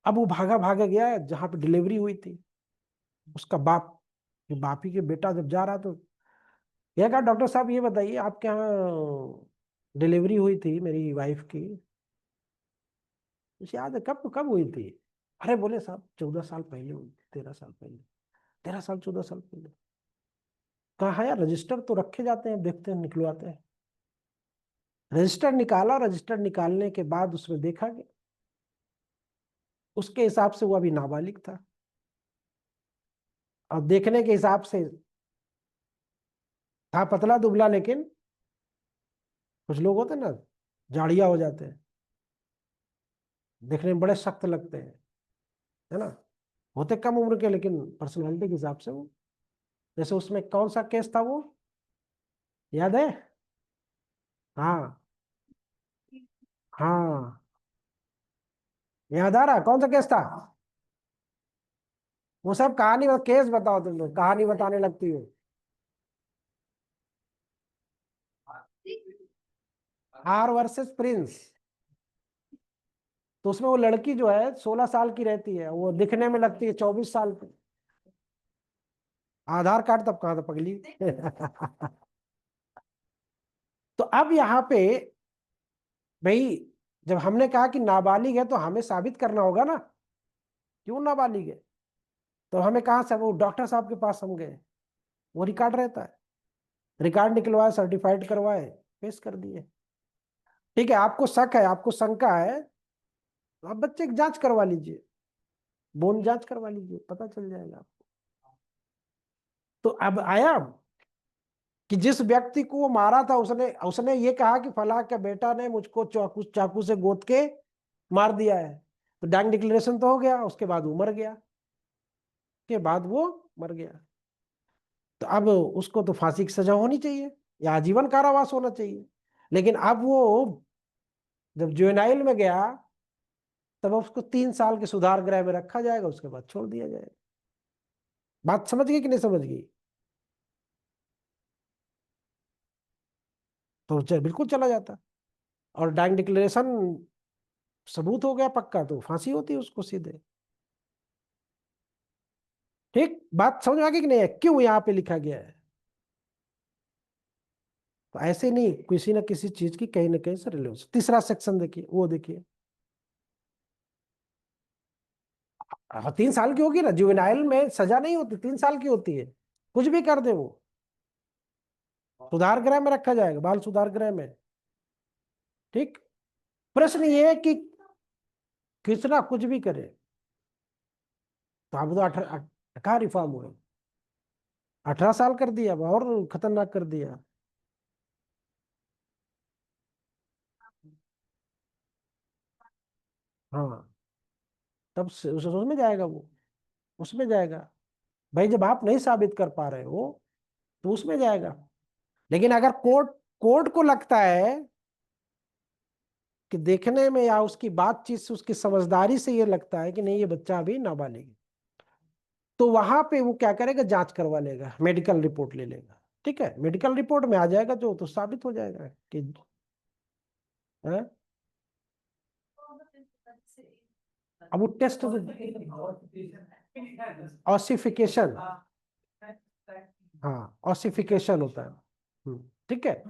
अब वो भागा भागा गया जहां पे डिलीवरी हुई थी। उसका बाप, ये बाप ही के बेटा जब जा रहा तो यह कहा, डॉक्टर साहब ये बताइए आपके यहाँ डिलीवरी हुई थी मेरी वाइफ की, मुझे याद है, कब कब हुई थी? अरे बोले साहब 14 साल पहले हुई थी, 13 साल पहले। 13 साल 14 साल पहले? कहा है यार, रजिस्टर तो रखे जाते हैं, देखते हैं, निकलवाते हैं। रजिस्टर निकाला, रजिस्टर निकालने के बाद उसमें देखा गया, उसके हिसाब से वो अभी नाबालिग था। और देखने के हिसाब से था पतला दुबला, लेकिन कुछ लोग होते हैं ना, झाड़िया हो जाते हैं, देखने में बड़े सख्त लगते हैं, है ना। होते कम उम्र के, लेकिन पर्सनालिटी के हिसाब से वो, जैसे उसमें कौन सा केस था वो, याद है? हाँ हाँ, याद आ रहा कौन सा केस था? वो सब कहानी, केस बताओ, तुम लोग कहानी बताने लगती हो। R versus Prince. तो उसमें वो लड़की जो है 16 साल की रहती है, वो दिखने में लगती है 24 साल की। आधार कार्ड तब कहाँ था पगली। तो अब यहाँ पे भाई, जब हमने कहा कि नाबालिग है तो हमें साबित करना होगा ना क्यों नाबालिग है। तो हमें कहाँ से, वो डॉक्टर साहब के पास हम गए, वो रिकॉर्ड रहता है, रिकॉर्ड निकलवाए, सर्टिफाइड करवाए, पेश कर दिए। ठीक है, आपको शक है, आपको शंका है, तो आप बच्चे की जांच करवा लीजिए, बोन जांच करवा लीजिए, पता चल जाएगा आपको। तो अब आया कि जिस व्यक्ति को वो मारा था, उसने उसने ये कहा कि फलां का बेटा ने मुझको चाकू चाकू से गोद के मार दिया है। तो डैंग डिक्लेरेशन तो हो गया, उसके बाद वो मर गया, के बाद वो मर गया। तो अब उसको तो फांसी की सजा होनी चाहिए या आजीवन कारावास होना चाहिए। लेकिन अब वो जब जुवेनाइल में गया, तब उसको 3 साल के सुधार गृह में रखा जाएगा, उसके बाद छोड़ दिया जाएगा। बात समझ गई कि नहीं समझ गई? तो बिल्कुल चला जाता। और डैंग डिक्लेरेशन सबूत हो गया पक्का, तो फांसी होती है उसको सीधे। ठीक, बात समझ में आ गई कि नहीं है, क्यों यहाँ पे लिखा गया है? तो ऐसे नहीं, किसी न किसी चीज की कहीं ना कहीं से रिलेशन। तीसरा सेक्शन देखिए, वो देखिए, 3 साल की होगी ना, जुवेनाइल में सजा नहीं होती, 3 साल की होती है, कुछ भी कर दे वो सुधार गृह में रखा जाएगा, बाल सुधार गृह में। ठीक। प्रश्न ये है कि कितना कुछ भी करे, तो अब तो 18 कहाँ रिफॉर्म हुए, 18 साल कर दिया, अब और खतरनाक कर दिया। हाँ, तब उसमें जाएगा वो, उसमें जाएगा। भाई जब आप नहीं साबित कर पा रहे हो तो उसमें जाएगा। लेकिन अगर कोर्ट कोर्ट को लगता है कि देखने में या उसकी बातचीत से, उसकी समझदारी से ये लगता है कि नहीं ये बच्चा अभी नाबालिग है, तो वहां पे वो क्या करेगा, जांच करवा लेगा, मेडिकल रिपोर्ट ले लेगा। ठीक है, मेडिकल रिपोर्ट में आ जाएगा जो, तो साबित हो जाएगा कि है? अब वो टेस्ट तो ऑसिफिकेशन, हाँ ऑसिफिकेशन होता है। ठीक है,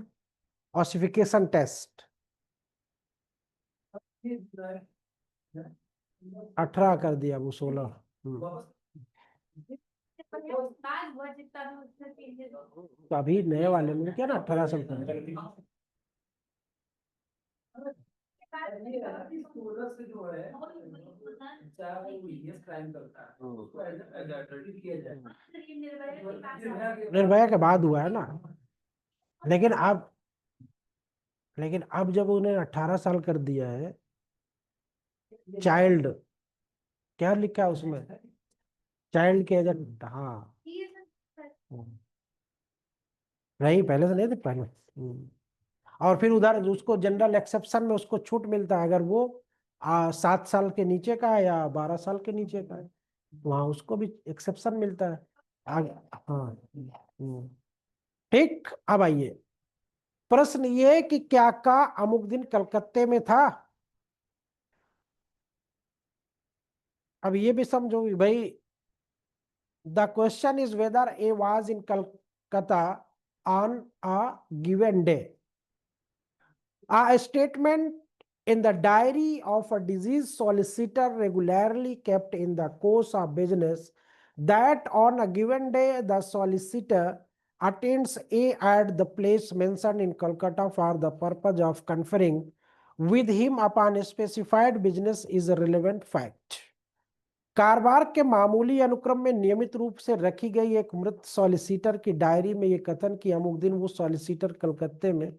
ऑसिफिकेशन टेस्ट 18 कर दिया, वो 16। तो अभी नए वाले में क्या ना 18 साल का से जो है, चाहे वो हीनियस क्राइम करता है, उसको एडल्टरेट किया जाए। निर्भया के बाद हुआ है ना। लेकिन अब जब उन्हें 18 साल कर दिया है, चाइल्ड क्या लिखा है उसमें, चाइल्ड के एज, हाँ नहीं पहले से नहीं थे पहले। और फिर उधर उसको जनरल एक्सेप्शन में उसको छूट मिलता है, अगर वो 7 साल के नीचे का है या 12 साल के नीचे का है, वहां उसको भी एक्सेप्शन मिलता है। हाँ। ठीक। अब आइए, प्रश्न ये कि क्या का अमुक दिन कलकत्ते में था। अब ये भी समझो भाई, the question is whether A was in Calcutta on a given day. A statement in the diary of a disease solicitor regularly kept in the course of business that on a given day the solicitor attends A at the place mentioned in Kolkata for the purpose of conferring with him upon a specified business is a relevant fact. कारोबार के मामूली अनुक्रम में नियमित रूप से रखी गई एक मृत सॉलिसिटर की डायरी में यह कथन कि अमुक दिन वो सॉलिसिटर कलकत्ते में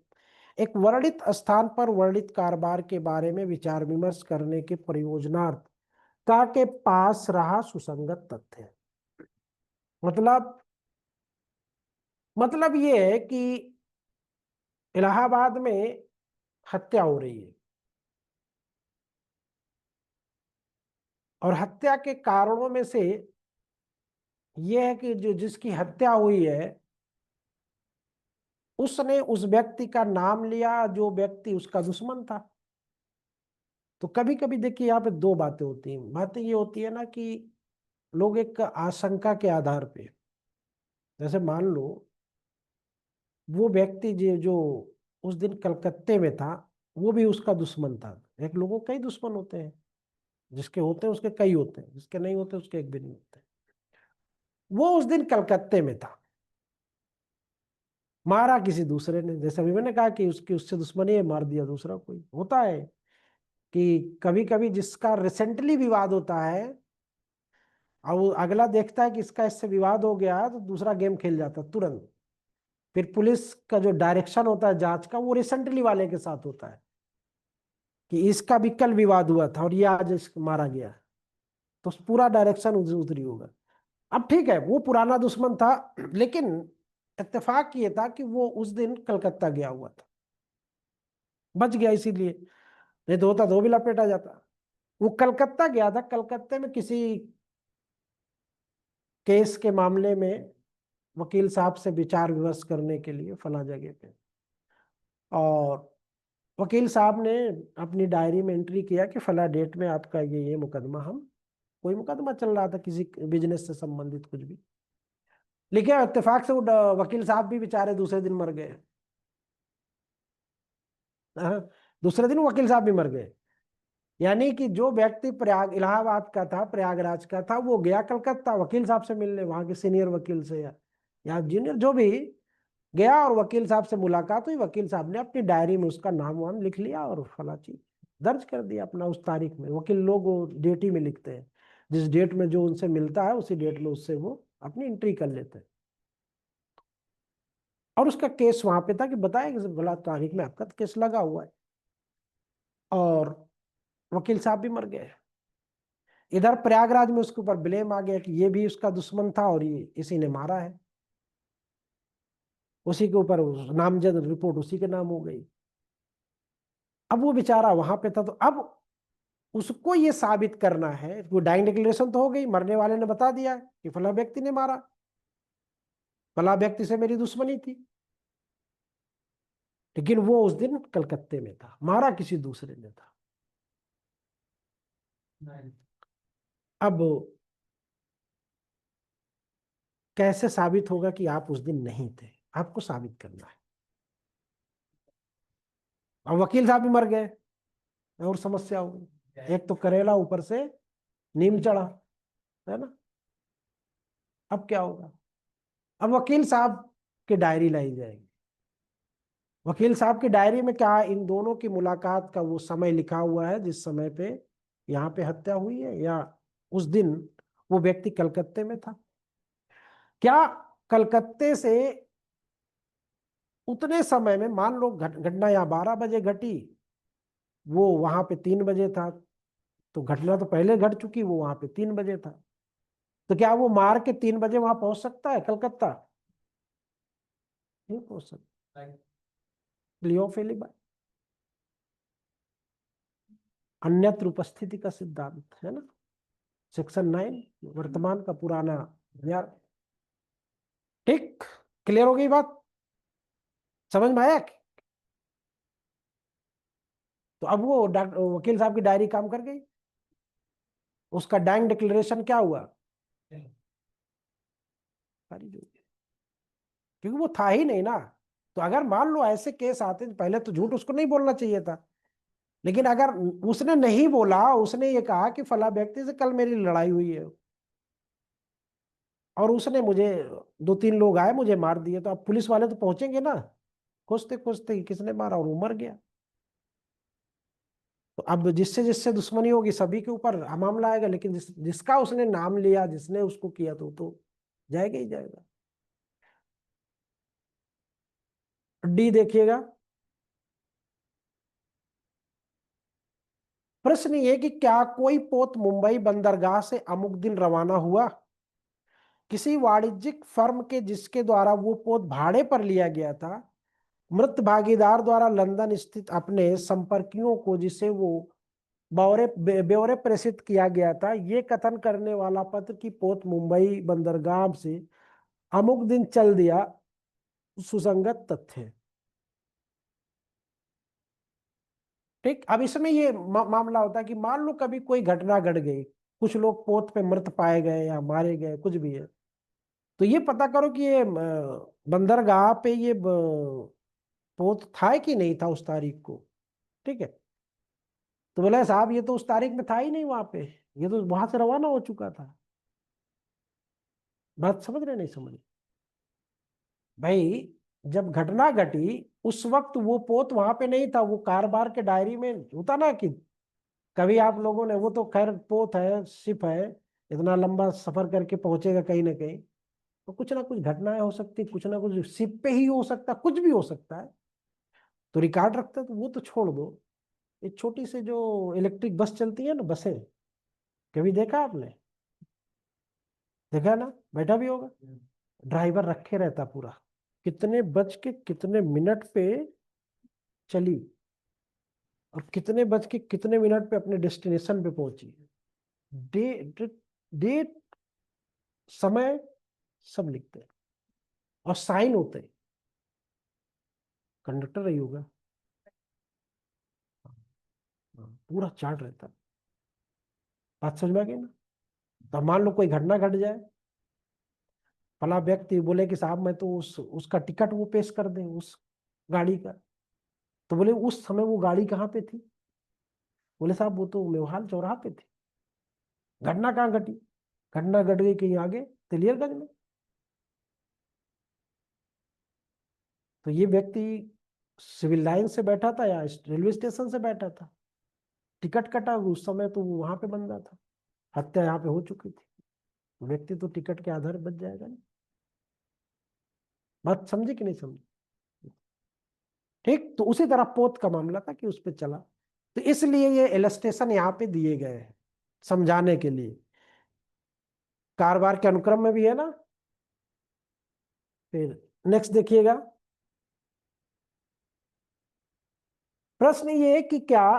एक वर्णित स्थान पर वर्णित कारोबार के बारे में विचार विमर्श करने के प्रयोजनार्थ का के पास रहा सुसंगत तथ्य। मतलब ये है कि इलाहाबाद में हत्या हो रही है, और हत्या के कारणों में से यह है कि जो जिसकी हत्या हुई है उसने उस व्यक्ति का नाम लिया जो व्यक्ति उसका दुश्मन था। तो कभी कभी देखिए यहाँ पे दो बातें होती हैं। बातें ये होती है ना कि लोग एक आशंका के आधार पे, जैसे मान लो वो व्यक्ति जो उस दिन कलकत्ते में था वो भी उसका दुश्मन था। एक लोगों के कई दुश्मन होते हैं, जिसके होते हैं उसके कई होते हैं, जिसके नहीं होते उसके एक भी नहीं होते। वो उस दिन कलकत्ते में था, मारा किसी दूसरे ने, जैसे अभी मैंने कहा कि उसकी उससे दुश्मनी है, मार दिया दूसरा कोई। होता है कि कभी कभी जिसका रिसेंटली विवाद होता है और वो अगला देखता है कि इसका इससे विवाद हो गया, तो दूसरा गेम खेल जाता है तुरंत। फिर पुलिस का जो डायरेक्शन होता है जांच का, वो रिसेंटली वाले के साथ होता है कि इसका भी कल विवाद हुआ था और ये आज मारा गया, तो पूरा डायरेक्शन उधरी होगा। अब ठीक है, वो पुराना दुश्मन था, लेकिन इत्तेफाक ये था कि वो उस दिन कलकत्ता गया हुआ था, बच गया इसीलिए, नहीं तो होता तो भी लपेटा जाता। वो कलकत्ता गया था, कलकत्ते में किसी केस के मामले में वकील साहब से विचार विमर्श करने के लिए फला जगह पे। और वकील साहब ने अपनी डायरी में एंट्री किया कि फला डेट में आपका ये मुकदमा, हम कोई मुकदमा चल रहा था किसी बिजनेस से संबंधित कुछ भी, लेकिन इत्तेफाक से वो वकील साहब भी बेचारे दूसरे दिन मर गए। हाँ, दूसरे दिन वकील साहब भी मर गए। यानी कि जो व्यक्ति प्रयाग इलाहाबाद का था, प्रयागराज का था, वो गया कलकत्ता वकील साहब से मिलने, वहां के सीनियर वकील से या जूनियर जो भी, गया और वकील साहब से मुलाकात हुई। वकील साहब ने अपनी डायरी में उसका नाम वाम लिख लिया और फला चीज दर्ज कर दिया अपना उस तारीख में। वकील लोग वो डेट ही में लिखते हैं, जिस डेट में जो उनसे मिलता है उसी डेट में उससे वो अपनी एंट्री कर लेते हैं। और उसका केस वहां पे था कि बताया कि भला तारीख में आपका केस लगा हुआ है, और वकील साहब भी मर गए। इधर प्रयागराज में उसके ऊपर ब्लेम आ गया कि ये भी उसका दुश्मन था और ये इसी ने मारा है, उसी के ऊपर नामजद रिपोर्ट उसी के नाम हो गई। अब वो बेचारा वहां पे था, तो अब उसको ये साबित करना है, वो डाइंग डिक्लेरेशन तो हो गई, मरने वाले ने बता दिया कि फला व्यक्ति ने मारा, फला व्यक्ति से मेरी दुश्मनी थी, लेकिन वो उस दिन कलकत्ते में था, मारा किसी दूसरे ने था। अब कैसे साबित होगा कि आप उस दिन नहीं थे? आपको साबित करना है। अब वकील साहब भी मर गए और समस्या हो गई, एक तो करेला ऊपर से नीम चढ़ा, है ना। अब क्या होगा? अब वकील साहब की डायरी लाई जाएगी। वकील साहब की डायरी में क्या, इन दोनों की मुलाकात का वो समय लिखा हुआ है जिस समय पे यहाँ पे हत्या हुई है, या उस दिन वो व्यक्ति कलकत्ते में था। क्या कलकत्ते से उतने समय में, मान लो घटना यहाँ 12 बजे घटी, वो वहां पे 3 बजे था, तो घटना तो पहले घट चुकी, वो वहां पे 3 बजे था, तो क्या वो मार के 3 बजे वहां पहुंच सकता है कलकत्ता? नहीं पहुंच सकता। क्लियोफिलिबा अन्यत्र उपस्थिति का सिद्धांत है ना, सेक्शन 9, वर्तमान का पुराना यार। ठीक, क्लियर हो गई बात, समझ में आया? तो अब वो वकील साहब की डायरी काम कर गई, उसका डाइंग डिक्लेरेशन क्या हुआ, खारिज हो गया, क्योंकि वो था ही नहीं ना। तो अगर मान लो ऐसे केस आते, पहले तो झूठ उसको नहीं बोलना चाहिए था, लेकिन अगर उसने नहीं बोला, उसने ये कहा कि फला व्यक्ति से कल मेरी लड़ाई हुई है और उसने मुझे, 2-3 लोग आए मुझे मार दिए, तो अब पुलिस वाले तो पहुंचेंगे ना खोजते खोजते कि किसने मारा, और वो मर गया। तो अब जिससे जिससे दुश्मनी होगी सभी के ऊपर मामला आएगा, लेकिन जिसका उसने नाम लिया, जिसने उसको किया, तो जाएगा ही जाएगा। डी देखिएगा, प्रश्न ये कि क्या कोई पोत मुंबई बंदरगाह से अमुक दिन रवाना हुआ, किसी वाणिज्यिक फर्म के जिसके द्वारा वो पोत भाड़े पर लिया गया था, मृत भागीदार द्वारा लंदन स्थित अपने संपर्कियों को जिसे वो ब्यौरे प्रेषित किया गया था, ये कथन करने वाला पत्र की पोत मुंबई बंदरगाह से अमुक दिन चल दिया, सुसंगत तथ्य है। ठीक, अब इसमें ये मामला होता है कि मान लो कभी कोई घटना घट गई, कुछ लोग पोत पे मृत पाए गए या मारे गए, कुछ भी है, तो ये पता करो कि ये बंदरगाह पे ये पोत था कि नहीं था उस तारीख को। ठीक है, तो बोला साहब ये तो उस तारीख में था ही नहीं वहां पे, ये तो वहां से रवाना हो चुका था। बात समझ रहे नहीं समझ रहे भाई? जब घटना घटी उस वक्त वो पोत वहां पे नहीं था, वो कारोबार के डायरी में होता ना कि कभी आप लोगों ने, वो तो खैर पोत है, शिप है, इतना लंबा सफर करके पहुंचेगा कहीं ना कहीं, तो कुछ ना कुछ घटनाएं हो सकती, कुछ ना कुछ शिप पे ही हो सकता, कुछ भी हो सकता है, तो रिकॉर्ड रखता है। तो वो तो छोड़ दो, एक छोटी सी जो इलेक्ट्रिक बस चलती है ना, बसें, कभी देखा आपने? देखा है ना, बैठा भी होगा, ड्राइवर रखे रहता पूरा, कितने बज के कितने मिनट पे चली और कितने बज के कितने मिनट पे अपने डेस्टिनेशन पे पहुंची, डेट डेट समय सब लिखते हैं और साइन होते हैं, कंडक्टर रही होगा, पूरा चार्ट रहता है। बात समझ में आ गई ना? तो मान लो कोई घटना घट जाए, फला व्यक्ति बोले कि साहब मैं तो उसका टिकट वो पेश कर दें उस गाड़ी का, तो बोले उस समय वो गाड़ी कहाँ पे थी? बोले साहब वो तो मेवहाल चौराहा पे थी। घटना कहाँ घटी? घटना घट गई कहीं आगे तिलियरगंज में। तो ये व्यक्ति सिविल लाइन से बैठा था या रेलवे स्टेशन से बैठा था, टिकट कटा उस समय तो वो वहां पे बन रहा था, हत्या यहाँ पे हो चुकी थी। व्यक्ति तो टिकट के आधार बच जाएगा नहीं। बात समझे कि नहीं समझे? ठीक, तो उसी तरह पोत का मामला था कि उस पर चला। तो इसलिए ये इलस्ट्रेशन यहाँ पे दिए गए हैं समझाने के लिए। कारोबार के अनुक्रम में भी है ना। फिर नेक्स्ट देखिएगा, प्रश्न ये है कि क्या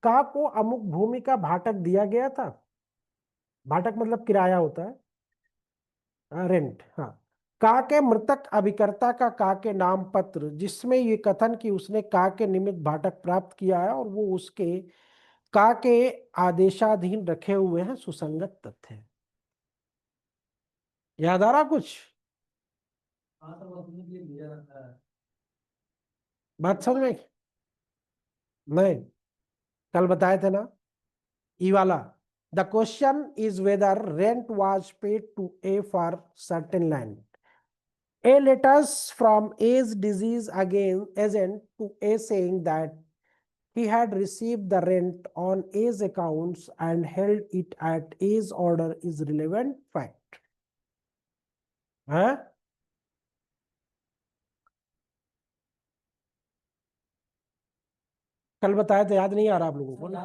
का को अमुक भूमि का भाटक दिया गया था। भाटक मतलब किराया होता है, रेंट। हाँ, का के मृतक अभिकर्ता का का के नाम पत्र जिसमें ये कथन कि उसने का के निमित्त भाटक प्राप्त किया है और वो उसके का के आदेशाधीन रखे हुए हैं, सुसंगत तथ्य है। याद आ रहा कुछ? हाँ सर, वो अपने लिए दिया रहता है। बात समझ में? नहीं, कल बताए थे ना ई वाला। The question is whether rent was paid to A for certain land. A letters from A's disease again agent to A saying that he had received the rent on A's accounts and held it at A's order is relevant fact. हाँ, कल बताया तो याद नहीं आ रहा आप लोगों को ना?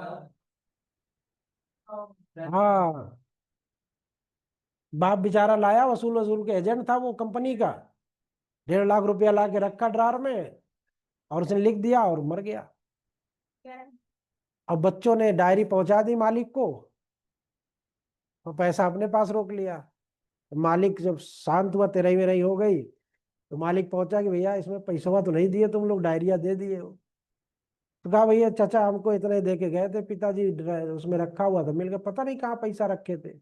हाँ, बाप बेचारा लाया, वसूल वसूल के एजेंट था वो कंपनी का, 1.5 लाख रुपया ला के रखा ड्रार में और उसने लिख दिया और मर गया। अब बच्चों ने डायरी पहुंचा दी मालिक को और पैसा अपने पास रोक लिया। मालिक जब शांत हुआ, तेरही मेरही हो गई, तो मालिक पहुंचा कि भैया इसमें पैसा तो नहीं दिए तुम लोग, डायरिया दे दिए हो। तो कहा भैया चाचा हमको इतने दे के गए थे पिताजी, उसमें रखा हुआ था, मिल गया, पता नहीं कहाँ पैसा रखे थे।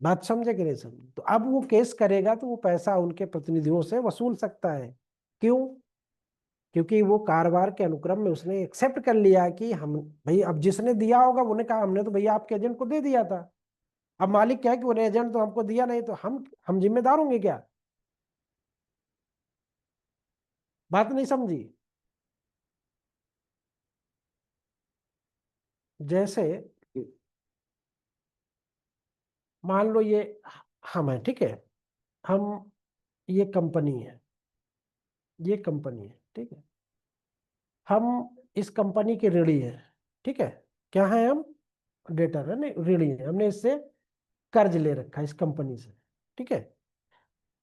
बात समझे कि नहीं समझे? तो अब वो केस करेगा तो वो पैसा उनके प्रतिनिधियों से वसूल सकता है। क्यों? क्योंकि वो कारोबार के अनुक्रम में उसने एक्सेप्ट कर लिया कि हम, भाई अब जिसने दिया होगा उन्होंने कहा हमने तो भैया आपके एजेंट को दे दिया था। अब मालिक क्या है कि वो एजेंट तो हमको दिया नहीं, तो हम जिम्मेदार होंगे क्या? बात नहीं समझी? जैसे मान लो ये हम है, ठीक है, हम, ये कंपनी है, ये कंपनी है, ठीक है, हम इस कंपनी के ऋणी हैं, ठीक है। क्या है हम? डेटर है, नहीं ऋणी है, हमने इससे कर्ज ले रखा है इस कंपनी से, ठीक है।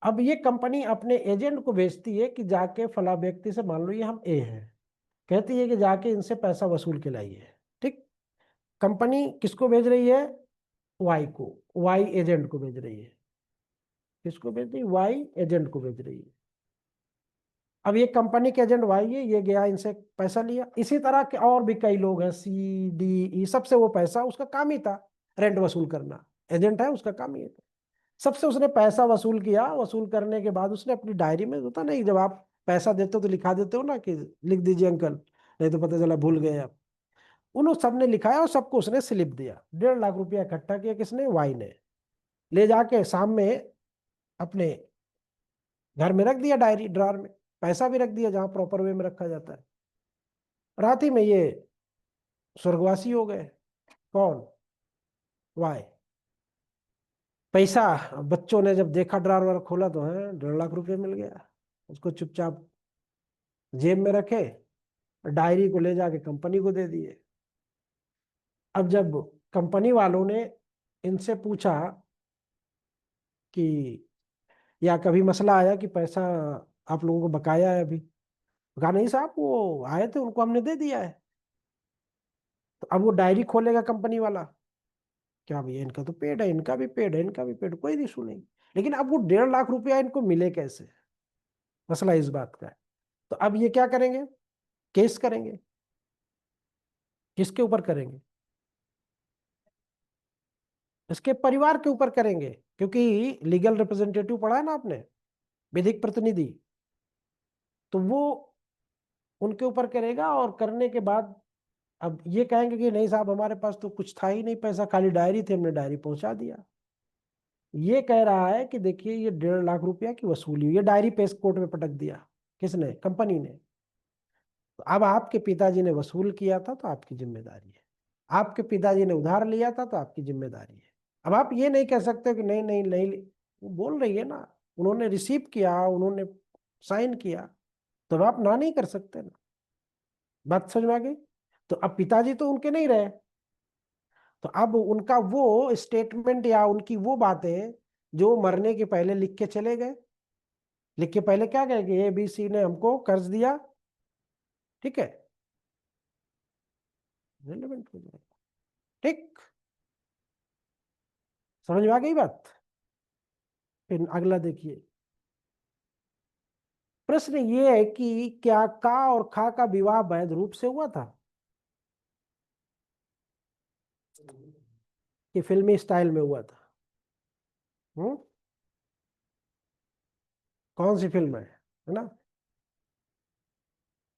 अब ये कंपनी अपने एजेंट को भेजती है कि जाके फला व्यक्ति से, मान लो ये हम ए हैं, कहती है कि जाके इनसे पैसा वसूल के लाइए, ठीक। कंपनी किसको भेज रही है? वाई को, वाई एजेंट को भेज रही है। किसको भेज रही है? वाई एजेंट को भेज रही है। अब ये कंपनी के एजेंट वाई है, ये गया इनसे पैसा लिया। इसी तरह के और भी कई लोग हैं, सी डी ई, सबसे वो पैसा, उसका काम ही था रेंट वसूल करना, एजेंट है उसका काम ही था। सबसे उसने पैसा वसूल किया, वसूल करने के बाद उसने अपनी डायरी में, होता नहीं जब आप पैसा देते हो तो लिखा देते हो ना कि लिख दीजिए अंकल, नहीं तो पता चला भूल गए आप। उन सबने लिखाया और सबको उसने स्लिप दिया। 1.5 लाख रुपया इकट्ठा किया किसने? वाई ने। ले जाके शाम में अपने घर में रख दिया, डायरी ड्रॉर में, पैसा भी रख दिया जहां प्रॉपर वे में रखा जाता है। रात ही में ये स्वर्गवासी हो गए। कौन? वाई। पैसा बच्चों ने जब देखा, ड्रॉर वार खोला तो है 1.5 लाख रुपये मिल गया। उसको चुपचाप जेब में रखे, डायरी को ले जाके कंपनी को दे दिए। अब जब कंपनी वालों ने इनसे पूछा कि, या कभी मसला आया कि पैसा आप लोगों को बकाया है अभी, कहा नहीं साहब वो आए थे उनको हमने दे दिया है। तो अब वो डायरी खोलेगा कंपनी वाला, क्या भैया इनका तो पेड है, इनका भी पेड है, इनका भी पेड, कोई इशू नहीं। लेकिन अब वो 1.5 लाख रुपया इनको मिले कैसे? मसला इस बात का है। तो अब ये क्या करेंगे? केस करेंगे। किसके ऊपर करेंगे? इसके परिवार के ऊपर करेंगे, क्योंकि लीगल रिप्रेजेंटेटिव पढ़ा है ना आपने, विधिक प्रतिनिधि। तो वो उनके ऊपर करेगा, और करने के बाद अब ये कहेंगे कि नहीं साहब हमारे पास तो कुछ था ही नहीं, पैसा खाली डायरी थी, हमने डायरी पहुंचा दिया। ये कह रहा है कि देखिए ये 1.5 लाख रुपया की वसूली हुई, ये डायरी पेश कोर्ट में पटक दिया। किसने? कंपनी ने। तो अब आपके पिताजी ने वसूल किया था तो आपकी जिम्मेदारी है, आपके पिताजी ने उधार लिया था तो आपकी जिम्मेदारी है। अब आप ये नहीं कह सकते कि नहीं नहीं नहीं, वो बोल रही है ना, उन्होंने रिसीव किया, उन्होंने साइन किया, तो अब आप ना नहीं कर सकते ना। बात समझ में आ गई? तो अब पिताजी तो उनके नहीं रहे, तो अब उनका वो स्टेटमेंट या उनकी वो बातें जो मरने के पहले लिख के चले गए, लिख के पहले क्या कहे कि ABC ने हमको कर्ज दिया, ठीक है, रिलेवेंट हो जाएगा। ठीक, समझ में आ गई बात? फिर अगला देखिए, प्रश्न ये है कि क्या का और खा का विवाह वैध रूप से हुआ था कि फिल्मी स्टाइल में हुआ था? कौन सी फिल्म है ना?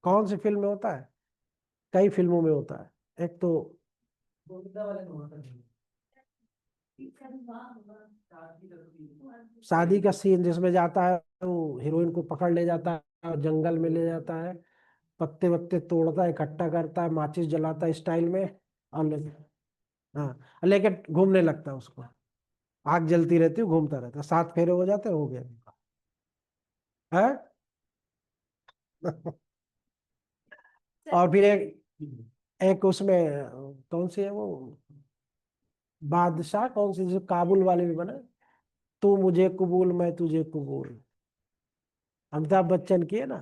कौन सी फिल्म में होता है? कई फिल्मों में होता है। एक तो शादी का सीन जिसमें जाता है, वो हीरोइन को पकड़ ले जाता है और जंगल में ले जाता है, पत्ते वत्ते तोड़ता है, इकट्ठा करता है, माचिस जलाता है स्टाइल में, और हाँ, लेके घूमने लगता है उसको, आग जलती रहती है, घूमता रहता है, 7 फेरे हो जाते हैं, हो गया है। और फिर एक एक उसमें कौन सी है वो, बादशाह कौन सी, जो काबुल वाले भी बने, तू मुझे कबूल मैं तुझे कबूल, अमिताभ बच्चन की है ना,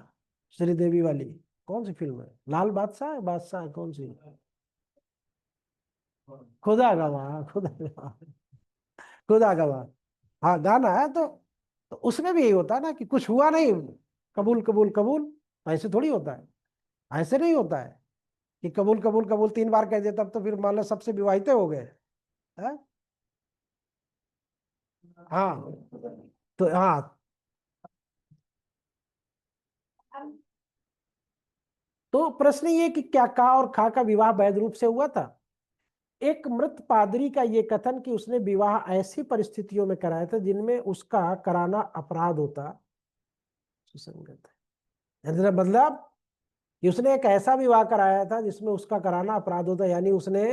श्रीदेवी वाली। कौन सी फिल्म है? लाल बादशाह है, बादशाह है, कौन सी? खुदा गवाह, खुदा गवाह, खुदा गवाह। हाँ गाना है तो उसमें भी यही होता है ना कि कुछ हुआ नहीं, कबूल कबूल कबूल, ऐसे थोड़ी होता है, ऐसे नहीं होता है कि कबूल कबूल कबूल 3 बार कह दिया तब तो फिर मान लो सबसे विवाहित हो गए हैं? हाँ, तो हाँ, तो प्रश्न ये कि क्या का और खा का विवाह वैध रूप से हुआ था? एक मृत पादरी का ये कथन कि उसने विवाह ऐसी परिस्थितियों में कराया था जिनमें उसका कराना अपराध होता, सुसंगत है। मतलब कि उसने एक ऐसा विवाह कराया था जिसमें उसका कराना अपराध होता, यानी उसने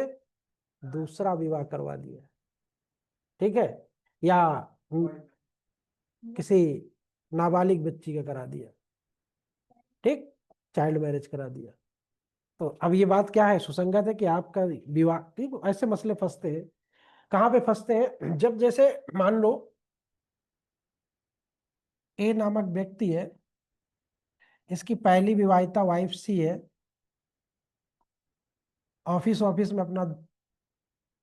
दूसरा विवाह करवा दिया, ठीक है, या किसी नाबालिग बच्ची का करा दिया, ठीक, चाइल्ड मैरिज करा दिया। तो अब ये बात क्या है, सुसंगत है कि आपका विवाह? ठीक, ऐसे मसले फंसते हैं। कहाँ पे फंसते हैं? जब जैसे मान लो ए नामक व्यक्ति है, इसकी पहली विवाहिता वाइफ सी है, ऑफिस ऑफिस में अपना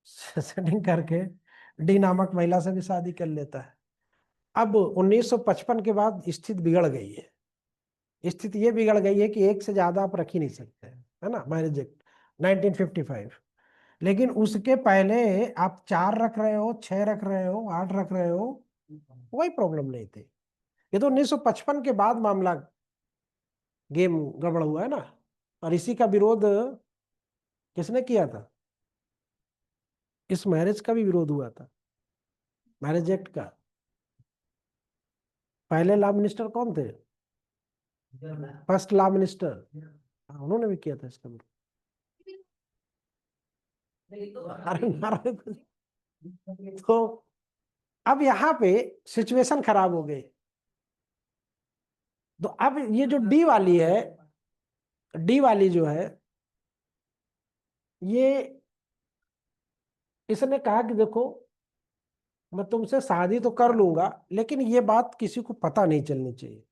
सेटिंग करके डी नामक महिला से भी शादी कर लेता है। अब 1955 के बाद स्थिति बिगड़ गई है, स्थिति ये बिगड़ गई है कि एक से ज्यादा आप रख ही नहीं सकते, है ना, मैरिज एक्ट 1955। लेकिन उसके पहले आप 4 रख रहे हो, 6 रख रहे हो, 8 रख रहे हो, कोई प्रॉब्लम नहीं थी। ये तो 1955 के बाद मामला, गेम गड़बड़ हुआ है ना। और इसी का विरोध किसने किया था? इस मैरिज का भी विरोध हुआ था, मैरिज एक्ट का। पहले लॉ मिनिस्टर कौन थे? फर्स्ट लॉ मिनिस्टर, उन्होंने भी किया था इसका विरोध। अरे नारायण, तो अब यहाँ पे सिचुएशन खराब हो गई। तो अब ये जो डी वाली है, डी वाली जो है, ये इसने कहा कि देखो मैं तुमसे शादी तो कर लूंगा, लेकिन ये बात किसी को पता नहीं चलनी चाहिए,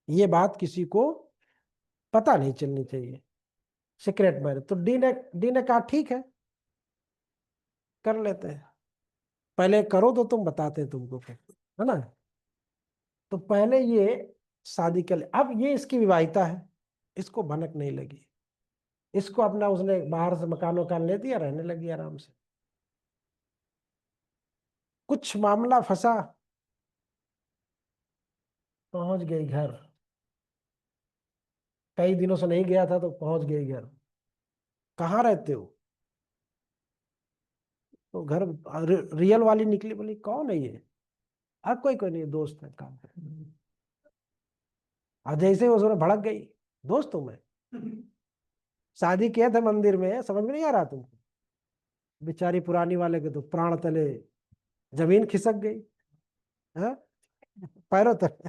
ये बात किसी को पता नहीं चलनी चाहिए, सीक्रेट मैरिज। तो डी ने कहा ठीक है, कर लेते हैं, पहले करो तो तुम बताते हैं तुमको फिर, है ना। तो पहले ये शादी कर ले। अब ये इसकी विवाहिता है, इसको भनक नहीं लगी, इसको अपना उसने बाहर से मकान वकान ले दिया, रहने लगी आराम से। कुछ मामला फंसा, पहुंच गई घर, कई दिनों से नहीं गया था तो पहुंच गई घर। कहाँ रहते हो? तो घर रियल वाली निकली, बोली कौन है ये? अब कोई कोई नहीं, दोस्त है, काम कर। और जैसे ही उसने भड़क गई, दोस्त हूं मैं, शादी किए थे मंदिर में, समझ में नहीं आ रहा तुमको? बेचारी पुरानी वाले के तो प्राण तले जमीन खिसक गई, है पैरों तले।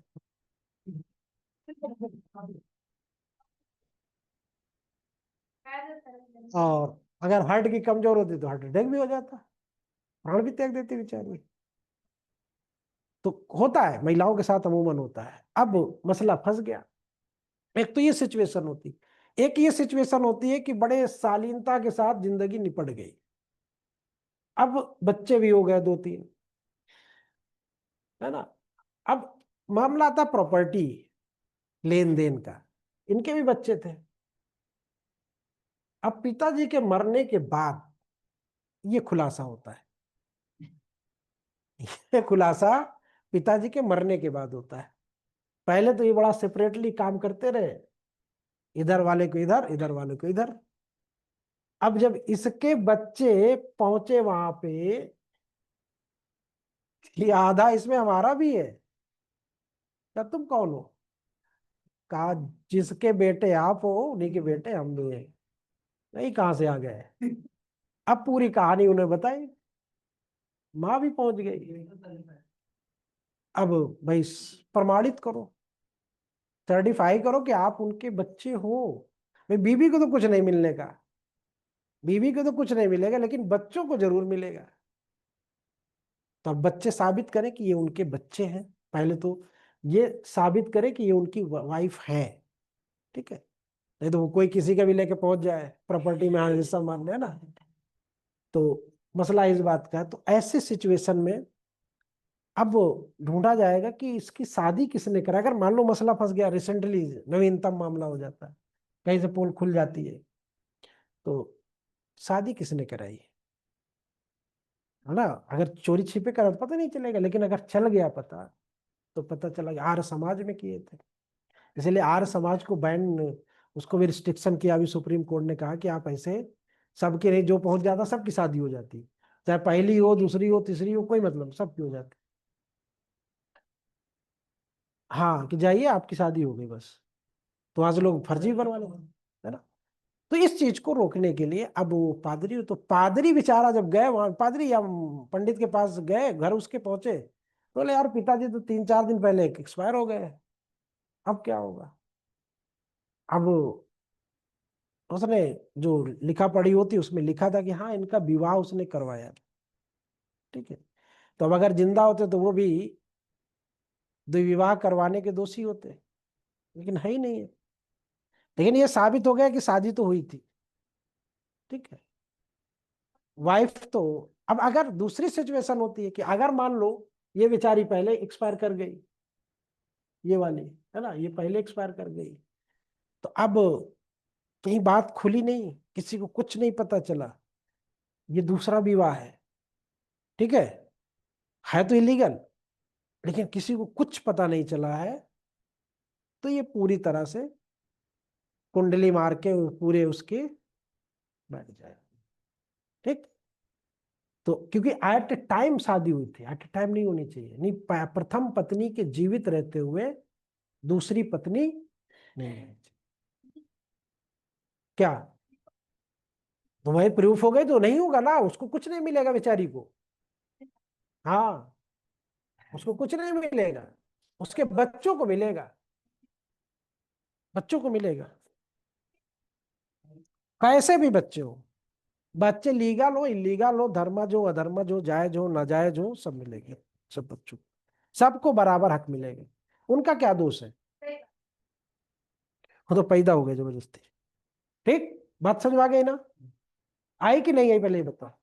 और अगर हार्ट की कमजोर होती तो हार्ट अटैक भी हो जाता, प्राण भी त्याग देती बेचारी। तो होता है, महिलाओं के साथ अमूमन होता है। अब मसला फंस गया। एक तो ये सिचुएशन होती, एक ये सिचुएशन होती है कि बड़े शालीनता के साथ जिंदगी निपट गई, अब बच्चे भी हो गए 2-3, है ना। अब मामला था प्रॉपर्टी लेन देन का, इनके भी बच्चे थे। अब पिताजी के मरने के बाद ये खुलासा होता है। ये खुलासा पिताजी के मरने के बाद होता है। पहले तो ये बड़ा सेपरेटली काम करते रहे, इधर वाले को इधर, इधर वाले को इधर। अब जब इसके बच्चे पहुंचे वहां पे कि आधा इसमें हमारा भी है, क्या तुम कौन हो? कहा जिसके बेटे आप हो उन्हीं के बेटे हम भी हैं। नहीं कहां से आ गए? अब पूरी कहानी उन्हें बताई, माँ भी पहुंच गई। अब भाई प्रमाणित करो, सर्टिफाई करो कि आप उनके बच्चे हो। भाई बीवी को तो कुछ नहीं मिलने का, बीवी को तो कुछ नहीं मिलेगा, लेकिन बच्चों को जरूर मिलेगा। तो अब बच्चे साबित करें कि ये उनके बच्चे हैं, पहले तो ये साबित करें कि ये उनकी वाइफ है, ठीक है। नहीं तो वो कोई किसी का भी लेके पहुंच जाए प्रॉपर्टी में, हाँ हिस्सा मारने, है ना। तो मसला इस बात का है। तो ऐसे सिचुएशन में अब ढूंढा जाएगा कि इसकी शादी किसने करा। अगर मान लो मसला फंस गया, रिसेंटली नवीनतम मामला हो जाता है, कहीं से पोल खुल जाती है, तो शादी किसने कराई, है ना। अगर चोरी छिपे करा तो पता नहीं चलेगा, लेकिन अगर चल गया पता, तो पता चला कि आर्य समाज में किए थे। इसलिए आर्य समाज को बैन, उसको भी रिस्ट्रिक्शन किया। अभी सुप्रीम कोर्ट ने कहा कि आप ऐसे सबके नहीं, जो पहुंच जाता सबकी शादी हो जाती, चाहे पहली हो, दूसरी हो, तीसरी हो, कोई मतलब, सबकी हो जाती। हाँ कि जाइए आपकी शादी हो गई बस, तो वहां से लोग फर्जी बनवा लेंगे, है ना। तो इस चीज को रोकने के लिए अब वो पादरी, तो पादरी बेचारा जब गए वहां, पादरी या पंडित के पास गए, घर उसके पहुंचे, तो बोले यार पिताजी तो 3-4 दिन पहले एक्सपायर हो गए, अब क्या होगा। अब उसने जो लिखा पढ़ी होती उसमें लिखा था कि हाँ इनका विवाह उसने करवाया, ठीक है। तो अब अगर जिंदा होते तो वो भी द्विविवाह करवाने के दोषी होते, लेकिन है ही नहीं है। लेकिन ये साबित हो गया कि शादी तो हुई थी, ठीक है। वाइफ तो, अब अगर दूसरी सिचुएशन होती है कि अगर मान लो ये बेचारी पहले एक्सपायर कर गई, ये वाली, है ना, ये पहले एक्सपायर कर गई, तो अब कहीं बात खुली नहीं, किसी को कुछ नहीं पता चला, ये दूसरा विवाह ठीक है तो इलीगल, लेकिन किसी को कुछ पता नहीं चला है, तो ये पूरी तरह से कुंडली मार के पूरे उसके बैठ जाए, ठीक। तो क्योंकि एट टाइम शादी हुई थी, एट टाइम नहीं होनी चाहिए, नहीं प्रथम पत्नी के जीवित रहते हुए दूसरी पत्नी नहीं होनी चाहिए। क्या तो वही प्रूफ हो गए तो नहीं होगा ना, उसको कुछ नहीं मिलेगा बेचारी को। हाँ उसको कुछ नहीं मिलेगा, उसके बच्चों को मिलेगा, बच्चों को मिलेगा, कैसे भी बच्चे हो, बच्चे लीगल हो इलीगल हो, धर्मज हो अधर्मज हो, जायज हो नाजायज हो, सब मिलेंगे, सब बच्चों को, सबको बराबर हक मिलेगा। उनका क्या दोष है, वो तो पैदा हो गए जबरदस्ती, ठीक। बात समझ में आ गई ना, आई कि नहीं आई पहले ये बताओ।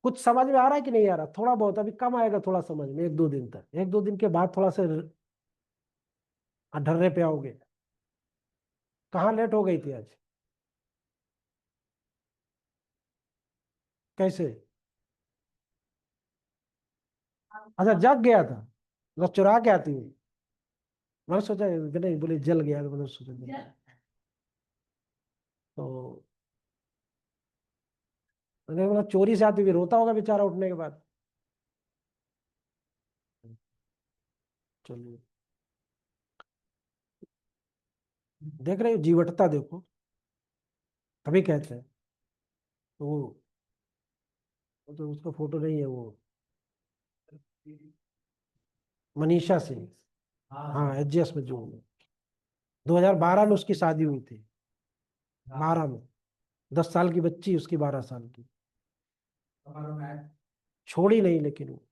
कुछ समझ में आ रहा है कि नहीं आ रहा? थोड़ा बहुत अभी कम आएगा, थोड़ा समझ में 1-2 दिन तक, 1-2 दिन के बाद थोड़ा सा ढर्रे पे आओगे। कहाँ लेट हो गई थी आज? कैसे? अच्छा जग गया था, मतलब चुरा के आती हुई। मैंने सोचा कि नहीं, बोले जल गया तो मतलब सोचा नहीं। तो मैंने बोला चोरी से आदमी भी रोता होगा बेचारा उठने के बाद। चलिए, देख रहे हो जीवटता, देखो तभी कहते हैं। तो वो तो उसका फोटो नहीं है वो, मनीषा सिंह। हाँ, एचजीएस में जो 2012 में उसकी शादी हुई थी, 12 में। 10 साल की बच्ची उसकी, 12 साल की। छोड़ी नहीं, लेकिन वो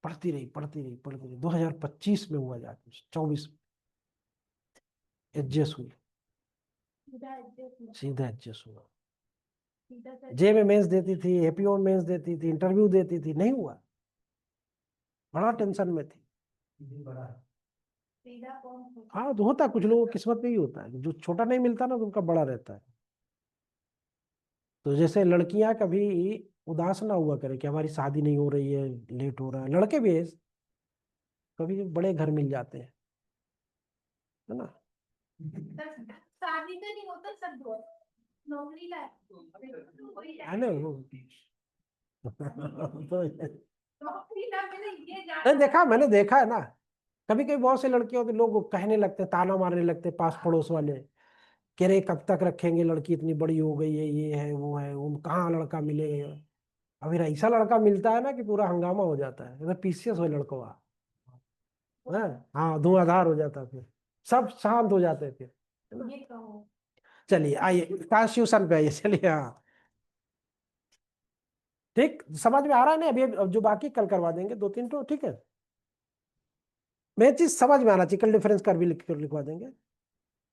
पढ़ती रही पढ़ती रही पढ़ती रही। 2025 में हुआ जाके, 24 में एडजस्ट हुई, सीधा एडजस्ट हुआ। जे में मेंस देती थी, एपीओ में मेंस देती थी, इंटरव्यू देती थी, नहीं हुआ। बड़ा टेंशन में थी। हाँ, तो होता है, कुछ लोगों की किस्मत में ही होता है, जो छोटा नहीं मिलता ना तो उनका बड़ा रहता है। तो जैसे लड़कियां कभी उदास ना हुआ करे कि हमारी शादी नहीं हो रही है, लेट हो रहा है, लड़के भी कभी बड़े घर मिल जाते हैं, है ना। शादी तो नहीं होता, सब नौकरी लायक है ना वो। तो नौकरी ना मिले ये नहीं देखा, मैंने देखा है ना। कभी कभी बहुत से लड़के होते, लोग कहने लगते, ताना मारने लगते पास पड़ोस वाले, कह रहे कब तक रखेंगे, लड़की इतनी बड़ी हो गई है, ये है वो है, वो कहाँ लड़का मिलेगा। अभी ऐसा लड़का मिलता है ना कि पूरा हंगामा हो जाता है, एकदम पीसीएस हो लड़का वहाँ है। हाँ, धुआंधार हो जाता है, फिर सब शांत हो जाते हैं फिर, है ना। ये कहो। चलिए आइए कॉन्स्टिट्यूशन पे आइए, चलिए। हाँ ठीक, समझ में आ रहा है ना। अभी अब जो बाकी कल करवा देंगे 2-3 तो, ठीक है। मेन चीज समझ में आना चाहिए, कल डिफरेंस कर भी लिखवा देंगे।